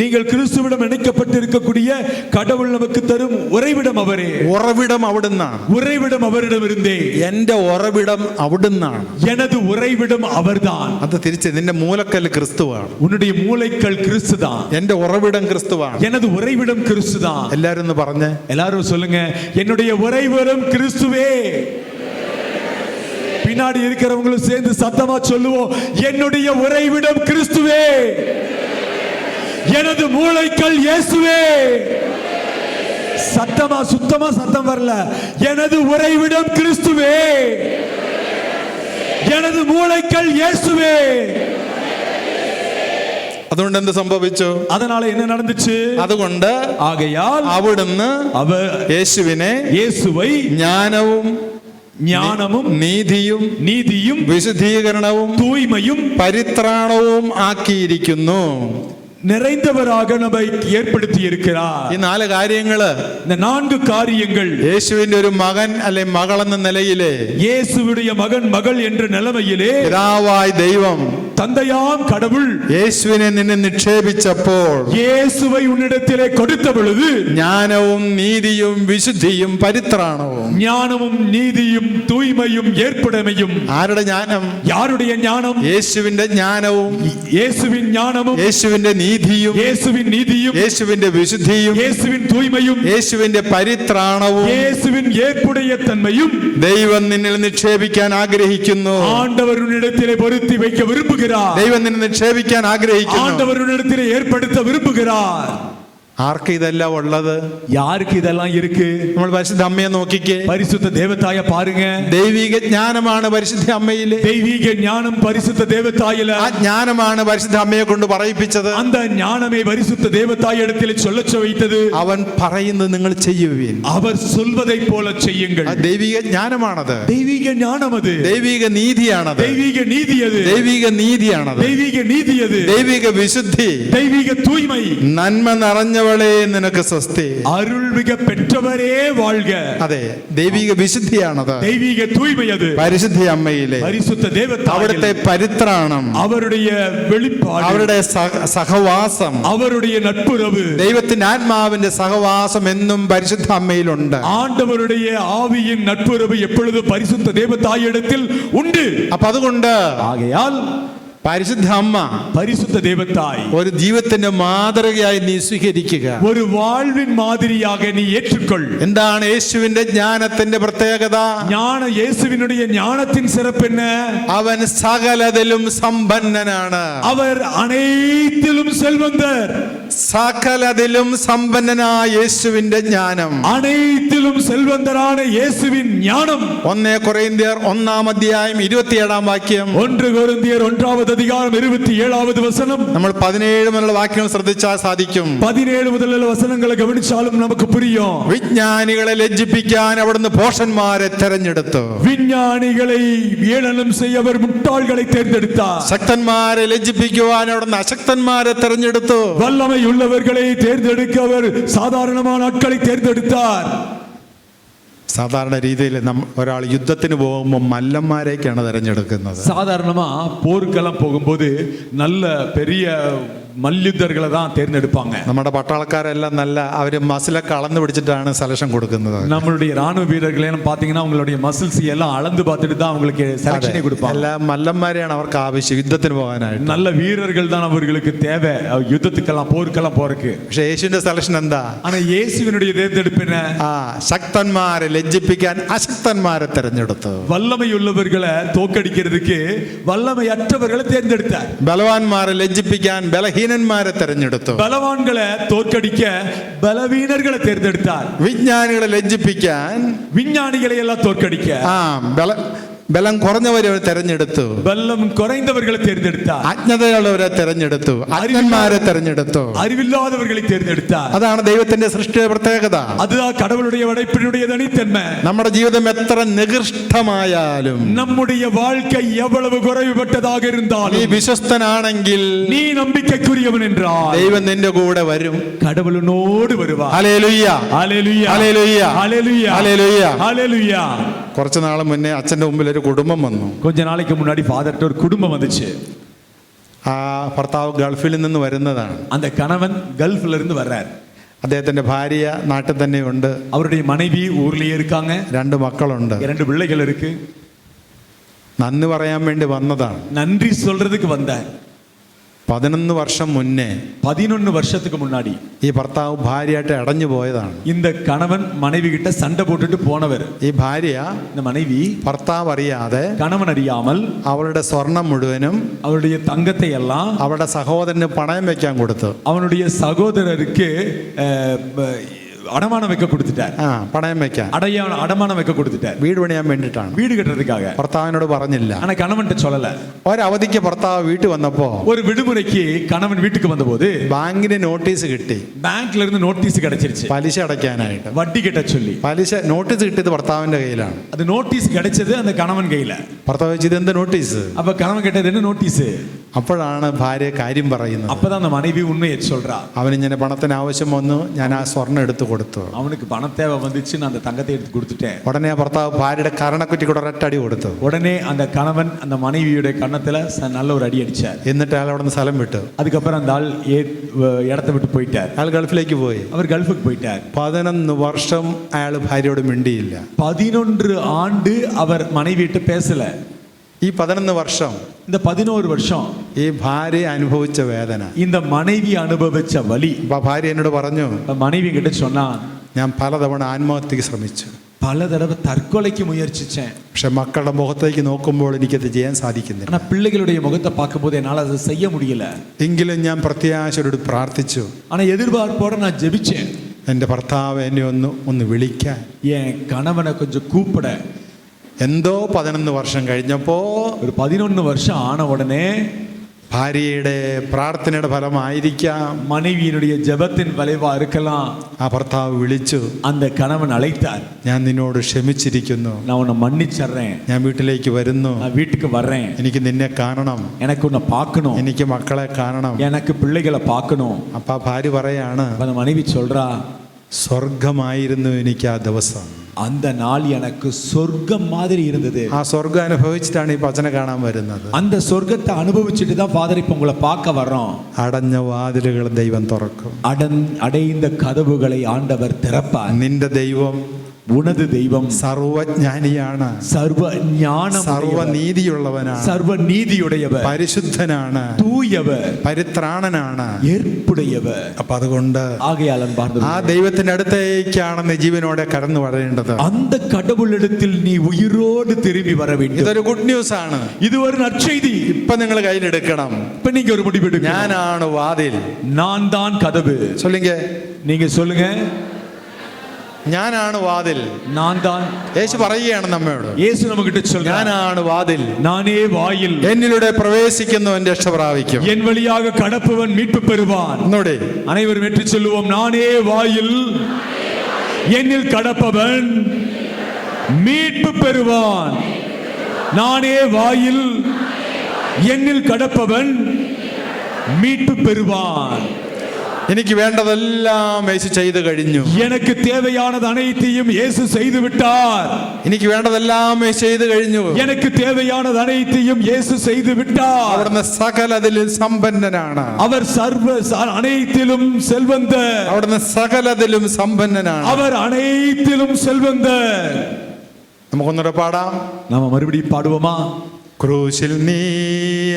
நீங்கள் கிறிஸ்துவிடம் இணைக்கப்பட்டிருக்கக்கூடிய கடவுள் நமக்கு தரும் உறைவிடம் அவரே. ഉറവിടം അവിടുന്നാണ്. உறைவிடம் அவரிடமிருந்தே. എന്റെ ഉറവിടം അവിടുന്നാണ്. எனது உறைவிடம் அவர்தான். അത് തിരിച്ച് നിന്റെ മൂലക്കല്ല് ക്രിസ്തുവാണ്. உன்னுடைய மூளைக்கல் கிறிஸ்துதான். എന്റെ ഉറവിടം ക്രിസ്തുവാണ്. எனது உறைவிடம் கிறிஸ்துதான். എല്ലാരും ഒന്ന് പറഞ്ഞേ. எல்லாரும் சொல்லுங்க, என்னுடைய உறைவிடம் கிறிஸ்துவே. பின்னாடி இருக்கிறவங்களும் சேர்ந்து சத்தமா சொல்லுவோம், என்னுடைய உறைவிடம் கிறிஸ்துவே. எனது மூளைக்கல் இயேசுவே. சத்தமா, சுத்தமா சத்தம் வரல. எனது உறைவிடம் கிறிஸ்துவே. எனது மூளைக்கல் இயேசுவே. അതുകൊണ്ട് എന്ത് സംഭവിച്ചു? அதனால என்ன நடந்துச்சு? അതുകൊണ്ട് ஆகையால் അവിടുന്ന് യേശുവൈ ജ്ഞാനവും നീതിയും വിശുദ്ധീകരണവും തൂയ്മയും പരിത്രാണവും ആക്കിയിരിക്കുന്നു. நிறைந்தவராக நம்மை ஏற்படுத்தி இருக்கிறார். ഈ 4 കാര്യങ്ങള് இந்த 4 காரியங்கள் യേശുവിന്റെ ഒരു മകൻ അല്ലെ മകൾ എന്ന നിലയിലെ இயேசுவுடைய மகன் மகள் என்ற நிலைமையிலே പിതാവായ ദൈവം தந்தையாம் கடவுள் യേശുവിനെ നിന്നെ നിക്ഷേപിച്ചപ്പോൾ இயேசுவை உன்னிடத்திலே கொடுத்த பொழுது ജ്ഞാനവും നീതിയും വിശുദ്ധിയും പരിത്രാണവും ஞானமும் நீதியும் தூய்மையும் ஏற்புடைமையும். ആരുടെ ജ്ഞാനം? யாருடைய ஞானம்? യേശുവിന്റെ ജ്ഞാനവും இயேசுவின் ஞானமும் യേശുവിന്റെ നീതിയും இயேசுவின் நீதியும் യേശുവിന്റെ വിശുദ്ധിയും இயேசுவின் தூய்மையும் യേശുവിന്റെ പരിത്രാണവും இயேசுவின் ஏற்புடைய தன்மையும் ദൈവം നിന്നിൽ നിക്ഷേപിക്കാൻ ആഗ്രഹിക്കുന്നു. ஆண்டவர் உன்னிடத்திலே பொருத்தி வைக்க விரும்புகிறார். ദൈവം നിന്നെ നിക്ഷേപിക്കാൻ ആഗ്രഹിക്കുന്നു. ஆண்டவர் உன்னிடத்திலே ஏற்படுத்த விரும்புகிறார். ആർക്ക് ഇതെല്ലാം ഉള്ളത്? யாருக்கு இதெல்லாம் இருக்கு? നമ്മൾ പരിശുദ്ധ അമ്മയെ നോക്കിക്കേ. பரிசுத்த தேவதாய பாருங்க. ദൈവിക ജ്ഞാനമാണ് പരിശുദ്ധ അമ്മയിലെ. தெய்வீக ஞானம் பரிசுத்த தேவதாயில. ആ ജ്ഞാനമാണ് പരിശുദ്ധ അമ്മയെ കൊണ്ട് പറയിപ്പിച്ചത്. அந்த ஞானமே பரிசுத்த தேவதாய் இடத்திலே சொல்லச் வைத்தது. അവൻ പറയുന്നത് നിങ്ങൾ ചെയ്യുവീൻ. அவர் சொல்வதைப் போல செய்யுங்கள். ദൈവിക ജ്ഞാനമാണത്. தெய்வீக ஞானம் அது. ദൈവിക നീതിയാണത്. தெய்வீக நீதி அது. ദൈവിക നീതിയാണത്. தெய்வீக நீதி அது. ദൈവിക വിശുദ്ധി. தெய்வீக தூய்மை. നന്മ നിറഞ്ഞവളെ നിനക്ക് സ്വസ്തി. அருள்மிக பெற்றவரே வாழ்க. അതെ, ദൈവിക വിശുദ്ധിയാണത്. தெய்வீக தூய்மை அது. പരിശുദ്ധ അമ്മയിലെ பரிசுத்த தேவதாய் അവിടുത്തെ പരിത്രാണം, அவருடைய வெளிப்பாடு, അവരുടെ സഹവാസം, அவருடைய நட்புறவு, ദൈവത്തിന്റെ ആത്മാവിന്റെ സഹവാസം എന്നും പരിശുദ്ധ അമ്മയിലുണ്ട്. ஆண்டவருடைய ஆவியின் நட்புறவு எப்பொழுதும் பரிசுத்த தேவதாயிடத்தில் உண்டு. അപ്പൊ അതുകൊണ്ട് ஆகையால் പരിശുദ്ധ അമ്മ பரிசுத்த தேவதாய் ഒരു ജീവിതത്തിന്റെ മാതൃകയായി നീ സ്വീകരിക്കുക. ஒரு வாழ்வின் மாதிரியாக நீ ஏற்றுக்கொள். എന്താണ് യേശുവിന്റെ ജ്ഞാനത്തിന്റെ പ്രത്യേകത? ஞான இயேசுவினுடைய ஞானத்தின் சிறப்பு என்ன? അവൻ സകലതിലും സമ്പന്നനാണ്. அவர் അனைത്തിലും செல்வந்தர். സകലതിലും സമ്പന്നനായ യേശുവിന്റെ ജ്ഞാനം, அனைத்திலும் செல்வந்தரான இயேசுவின் ஞானம். 1 കൊരിന്ത്യർ 1:27 1 கொரிந்தியர் 1 அதிகாரம் 27 வசனம். നമ്മൾ 17 മുതലുള്ള വാക്യങ്ങൾ ശ്രദ്ധിച്ചാൽ സാധിക്കും. 17 മുതലുള്ള വസനങ്ങളെ ഗവനിച്ചാലും നമുക്ക് പുരിയും. വിജ്ഞാനികളെ ലജ്ജിപ്പിക്കാൻ അവിടുന്ന് ഭോഷന്മാരെ തെരഞ്ഞെടുത്തു. വിജ്ഞാനികളെ ഏളനം ചെയ്യ അവർ മുട്ടാൾകളെ തിരഞ്ഞെടുത്താർ. ശക്തന്മാരെ ലജ്ജിപ്പിക്കുവാൻ അവിടുന്ന് അശക്തന്മാരെ തെരഞ്ഞെടുത്തു. വല്ലമയുള്ളവർകളെ തിരഞ്ഞെടുക്ക അവർ സാധാരണമായ ആட்களை തിരഞ്ഞെടുത്താർ. സാധാരണ രീതിയിൽ ഒരാൾ യുദ്ധത്തിന് പോകുമ്പോൾ മല്ലന്മാരേക്കാണ് തിരഞ്ഞെടുക്കുന്നത്. സാധാരണമാ പോർക്കെല്ലാം പോകുമ്പോൾ നല്ല പെരിയ മല്യുദ്ധർகளை தான் தேர்ந்தெடுப்பாங்க. നമ്മുടെ പട്ടാളക്കാരെല്ലാം നല്ല അവര് മസിലൊക്കെ അളന്ന് പിടിച്ചിട്ടാണ് സെലക്ഷൻ കൊടുക്കുന്നത്. நம்மளுடைய ராணுவ வீரர்களை எல்லாம் பாத்தீங்கன்னா அவங்களுடைய மசில்ஸ் எல்லாம் அளந்து பார்த்துட்டு தான் அவங்களுக்கு செலக்ஷனே கொடுப்பாங்க. എല്ലാ മല്ലന്മാരെയാണ് അവർക്ക് ആവശ്യം യുദ്ധത്തിന് പോകാനായിട്ട്. நல்ல வீரர்கள் தான் அவர்களுக்கு தேவை யுத்தத்துக்கெல்லாம் போருக்கெல்லாம் போறதுக்கு. പക്ഷേ യേശുവിന്റെ സെലക്ഷൻ എന്താ? ஆனா இயேசுவினுடைய தேர்ந்தெடுப்பு என்ன? ശക്തന്മാരെ ലജ്ജിപ്പിക്കാൻ അശക്തന്മാരെ തെരഞ്ഞെടുത്തു. வல்லமையுள்ளவர்களை தோக்கடிக்கிறதுக்கு வல்லமையற்றவர்களை தேர்ந்தெடுத்தார். ബലവാന്മാരെ ലജ്ജിപ്പിക്കാൻ ബലഹീനന്മാരെ തെരഞ്ഞെടുത്തു. பலவான்களை தோற்கடிக்க பலவீனர்களை தேர்ந்தெடுத்தார். വിജ്ഞാനികളെ ലജ്ജിപ്പിക്കാൻ விஞ்ஞானிகளை எல்லாம் தோற்கடிக்க ബലം കുറഞ്ഞവരെ തെരഞ്ഞെടുത്തു. ബലം കുറഞ്ഞവരെ തിരഞ്ഞെടുത്താർ. അജ്ഞതയുള്ളവരെ തെരഞ്ഞെടുത്തു. അജ്ഞന്മാരെ തെരഞ്ഞെടുത്തു. അറിവില്ലാത്തവരെ തിരഞ്ഞെടുത്താർ. അതാണ് ദൈവത്തിന്റെ സൃഷ്ടിയുടെ പ്രത്യേകത. அதுதான் கடவுளுடைய படைப்பினுடைய தனித்தன்மை. നമ്മുടെ ജീവിതം എത്ര നികൃഷ്ടമായാലും, நம்முடைய வாழ்க்கை எவ்வளவு குறைவுபட்டதாக இருந்தாலும், നീ വിശ്വസ്തനാണെങ്കിൽ, നീ നമ്പിക്കക്കുரியവൻ என்றால், ദൈവം നിന്റെ കൂടെ വരും. கடவுளோடு வருவார். Hallelujah, hallelujah, hallelujah, hallelujah, hallelujah, hallelujah. കുറച്ച് നാൾ മുന്നേ അച്ഛന്റെ മുമ്പിൽ ഒരു കുടുംബം വന്നു. கொஞ்ச நாளைக்கு முன்னாடி ஃபாதர்ட்ட ஒரு குடும்பம் வந்துச்சு. ആ ഭർത്താവ് ഗൾഫിൽ നിന്ന് വരുന്നതാണ്. அந்த கணவன் கல்ஃப்ல இருந்து வர்றார். അദ്ദേഹത്തിന്റെ ഭാര്യ നാട്ടിൽ തന്നെ ഉണ്ട്. அவருடைய மனைவி ஊர்லயே இருக்காங்க. 2 മക്കളുണ്ട്. 2 பிள்ளைகள் இருக்கு. നന്ദി പറയാൻ വേണ്ടി വന്നതാണ്. நன்றி சொல்றதுக்கு வந்தார். 11 വർഷം മുന്നേ, 11 வருஷத்துக்கு முன்னாடி ഈ ഭർത്താവ് ഭാര്യയായിട്ട് അടഞ്ഞു പോയതാണ്. இந்த கணவன் மனைவி கிட்ட சண்டை போட்டுட்டு போனவர். ഈ ഭാര്യ, இந்த மனைவி, ഭർത്താവ് അറിയാതെ கணவன் அறியாமல் അവളുടെ സ്വർണം മുഴുവനും அவருடைய தங்கத்தை எல்லாம் അവളുടെ സഹോദരന് പണയം വെക്കാൻ കൊടുത്തു. அவனுடைய சகோதரருக்கு அடமானம் வைக்க கொடுத்துட்டார். പണയം വെക്കാൻ, அடமானம் வைக்க கொடுத்துட்டார். വീട് പണിയാൻ വേണ്ടിയിട്ടാണ്. வீடு கட்டுறதுக்காக. ഭർത്താവിനോട് പറഞ്ഞില്ല. ஆனா கணவன்கிட்ட சொல்லல. ഒരവധിക്ക് ഭർത്താവ് വീട്ടിൽ വന്നപ്പോ ஒரு விடுமுறைக்கு கணவன் வீட்டுக்கு வந்தபோது ബാങ്കിന് നോട്ടീസ് കിട്ടി. பேங்க்ல இருந்து நோட்டீஸ் கிடைச்சிருச்சு. പലിശ അടയ്ക്കാനായിട്ട്. வட்டி கட்ட சொல்லி. പലിശ നോട്ടീസ് കിട്ടിയത് ഭർത്താവിന്റെ കയ്യിലാണ്. அது நோட்டீஸ் கிடைச்சது அந்த கணவன் கையில. ഭർത്താവ് ചോദിച്ചത് എന്ത് നോട്ടീസ്? அப்ப கணவன் கேட்டது என்ன நோட்டீஸ்? അപ്പോഴാണ് ഭാര്യ കാര്യം പറയുന്നത്. அப்பதான் அந்த மனைவி உண்மையை சொல்றா. അവനിങ്ങനെ പണത്തിന് ആവശ്യം വന്നു, ഞാൻ ആ സ്വർണ്ണം എടുത്തു കൊടുത്തു. அவனுக்கு பண தேவை வந்துச்சு, நான் அந்த தங்கத்தை எடுத்து கொடுத்துட்டேன். ഉടനെ ആ ഭർത്താവ് ഭാര്യയുടെ കരണക്കുറ്റി കൂടെ ഒരൊറ്റടി കൊടുത്തു. உடனே அந்த கணவன் அந்த மனைவியுடைய கன்னத்துல நல்ல ஒரு அடி அடிச்சார். എന്നിട്ട് അയാൾ അവിടെ നിന്ന് സ്ഥലം വിട്ടു. அதுக்கப்புறம் அந்த ஆள் இடத்தை விட்டு போயிட்டார். അയാൾ ഗൾഫിലേക്ക് പോയി. அவர் கல்ஃபுக்கு போயிட்டார். 11 വർഷം അയാൾ ഭാര്യയോട് മിണ്ടിയില്ല. 11 ஆண்டு அவர் மனைவியிட்டு பேசல. ഈ 11 വർഷം, இந்த 11 வருஷம் ഈ ഭാര്യ അനുഭവിച്ച വേദന, இந்த മனைவி അനുഭവിച്ച വലി. ഭാര്യ എന്നോട് പറഞ്ഞു, மனைவி கிட்ட சொன்னா, ഞാൻ പലതവണ ആത്മഹത്യക്ക് ശ്രമിച്ചു, பல தடவை தற்கொலைக்கு முயற்சிச்சேன். പക്ഷെ മക്കളുടെ മുഖത്തേക്ക് നോക്കുമ്പോൾ എനിക്കത് ചെയ്യാൻ സാധിക്കുന്നില്ല. ஆனா பிள்ளைகளுடைய முகத்தை பார்க்கும்போது என்னால அதை செய்ய முடியல. എങ്കിലും ഞാൻ പ്രത്യാശയോട് പ്രാർത്ഥിച്ചു. ஆனா எதிர்பார்ப்போட நான் ஜெபிச்சேன். എൻ്റെ ഭർത്താവ് എന്നെ ഒന്ന് വിളിക്കാൻ, என் கணவனை கொஞ்சம் கூப்பிட. എന്തോ 11 വർഷം കഴിഞ്ഞപ്പോ, ഒരു 11 വർഷം ആന ഉടനെ ഭാര്യയുടെ പ്രാർത്ഥനയുടെ ഫലമായിരിക്കാം, மனைவியினுடைய ஜெபத்தின் விளைவா இருக்கலாம், ആ ഭർത്താവ് വിളിച്ചു, அந்த கணவன் அழைத்தார். ഞാൻ നിന്നോട് ക്ഷമിച്ചിരിക്കുന്നു, நான் உன்னை மன்னிச்சறேன், ഞാൻ വീട്ടിലേക്ക് വരുന്നു, நான் வீட்டுக்கு வர்றேன், എനിക്ക് നിന്നെ കാണണം, எனக்கு உன்னை பார்க்கணும், എനിക്ക് മക്കളെ കാണണം. எனக்கு பிள்ளைகளை பார்க்கணும். അപ്പൊ ആ ഭാര്യ പറയാണ്, அந்த மனைவி சொல்றா, സ്വർഗമായിരുന്നു എനിക്ക് ആ ദിവസം, அந்த நாள் எனக்கு சொர்க்கம் மாதிரி இருந்தது. ആ സ്വർഗം അനുഭവിച്ചിട്ടാണ് ഈ പച്ചനെ കാണാൻ വരുന്നത്. அந்த சொர்க்கத்தை அனுபவிச்சுட்டு தான் ஃபாதர் இப்ப உங்களை பார்க்க வர்றோம். അടഞ്ഞ വാതിലുകൾ ദൈവം തുറക്കും. அடைந்த கதவுகளை ஆண்டவர் திறப்பார். നിന്റെ ദൈവം, உனது தெய்வம் സർവജ്ഞാനിയാണ്, சர்வ ஞானம், സർവനീതിയുള്ളവനാണ്, சர்வ நீதியுடையவர், പരിശുദ്ധനാണ്, தூயவர், പരിത്രാണനാണ്, ஏற்புடையவர். അപ്പൊ അതുകൊണ്ട് ஆகையால் அன்பார்ந்த ആ ദൈവത്തിന്റെ അടുത്തേക്കാണ് നീ ജീവനോടെ കടന്നു വരേണ്ടത്. அந்த கடவுளிடத்தில் நீ உயிரோடு திரும்பி வர வேண்டும். ഇതൊരു ഗുഡ് ന്യൂസ് ആണ്. இது ஒரு நற்செய்தி. ഇപ്പൊ നിങ്ങൾ കയ്യിലെടുക്കണം. இப்ப நீங்க ஒரு முடிவு எடுக்கணும். ഞാനാണ് വാതിൽ, நான் தான் கதவு. சொல்லுங்க, நீங்க சொல்லுங்க, ഞാനാണ് വാതിൽ. நான் தான். യേശു പറയുകയാണ് നമ്മോട്, യേശു നമുക്കിട്ട് சொல்றார், ഞാനാണ് വാതിൽ, நானே வாயில், എന്നിലൂടെ പ്രവേശിക്കുന്നവൻ രക്ഷ പ്രാപിക്കും, என் வழியாக கடப்பவன் மீட்பு பெறுவான். ഒന്നുകൂടി அனைவரும் ஏற்று சொல்லுவோம், நானே வாயில், என்னில் கடப்பவன் மீட்பு பெறுவான். நானே வாயில், என்னில் கடப்பவன் மீட்பு பெறுவான். എനിക്ക് വേണ്ടതെല്ലാം യേശു ചെയ്തു കഴിഞ്ഞു. எனக்கு தேவையானது அனைத்தையும் இயேசு செய்து விட்டார். എനിക്ക് വേണ്ടതെല്ലാം യേശു ചെയ്തു കഴിഞ്ഞു. எனக்கு தேவையானது அனைத்தையும் இயேசு செய்து விட்டார். അവിടുന്ന് സകലതിലും സമ്പന്നനാണ്. அவர் சர்வ அனைத்திலும் செல்வந்தர். അവിടുന്ന് സകലതിലും സമ്പന്നനാണ്. அவர் அனைத்திலும் செல்வந்தர். നമുക്കൊന്നുകൂടെ പാടാം. நாம மறுபடியும் பாடுவோமா? ക്രൂശിൽ നീ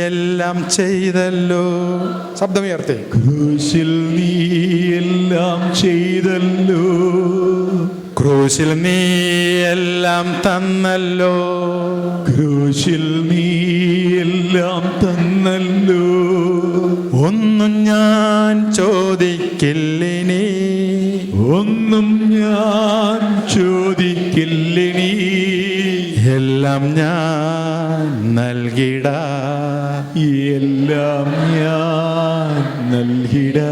എല്ലാം ചെയ്തല്ലോ. ശബ്ദമുയർത്തി. ക്രൂശിൽ നീ എല്ലാം ചെയ്തല്ലോ. ക്രൂശിൽ നീ എല്ലാം തന്നല്ലോ. ക്രൂശിൽ നീ എല്ലാം തന്നല്ലോ. ഒന്നും ഞാൻ ചോദിക്കില്ലിനി, ഒന്നും ഞാൻ ചോദിക്കില്ലിനി. എല്ലാം ഞാൻ നൽകിടാ, എല്ലാം ഞാൻ നൽകിടാ.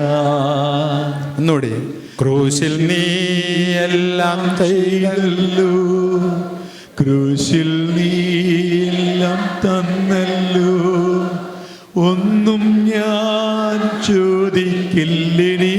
ഒന്നുകൂടി. ക്രൂശിൽ നീ എല്ലാം ചെയ്തല്ലോ. ക്രൂശിൽ നീ എല്ലാം തന്നല്ലോ. ഒന്നും ഞാൻ ചോദിക്കില്ലിനി.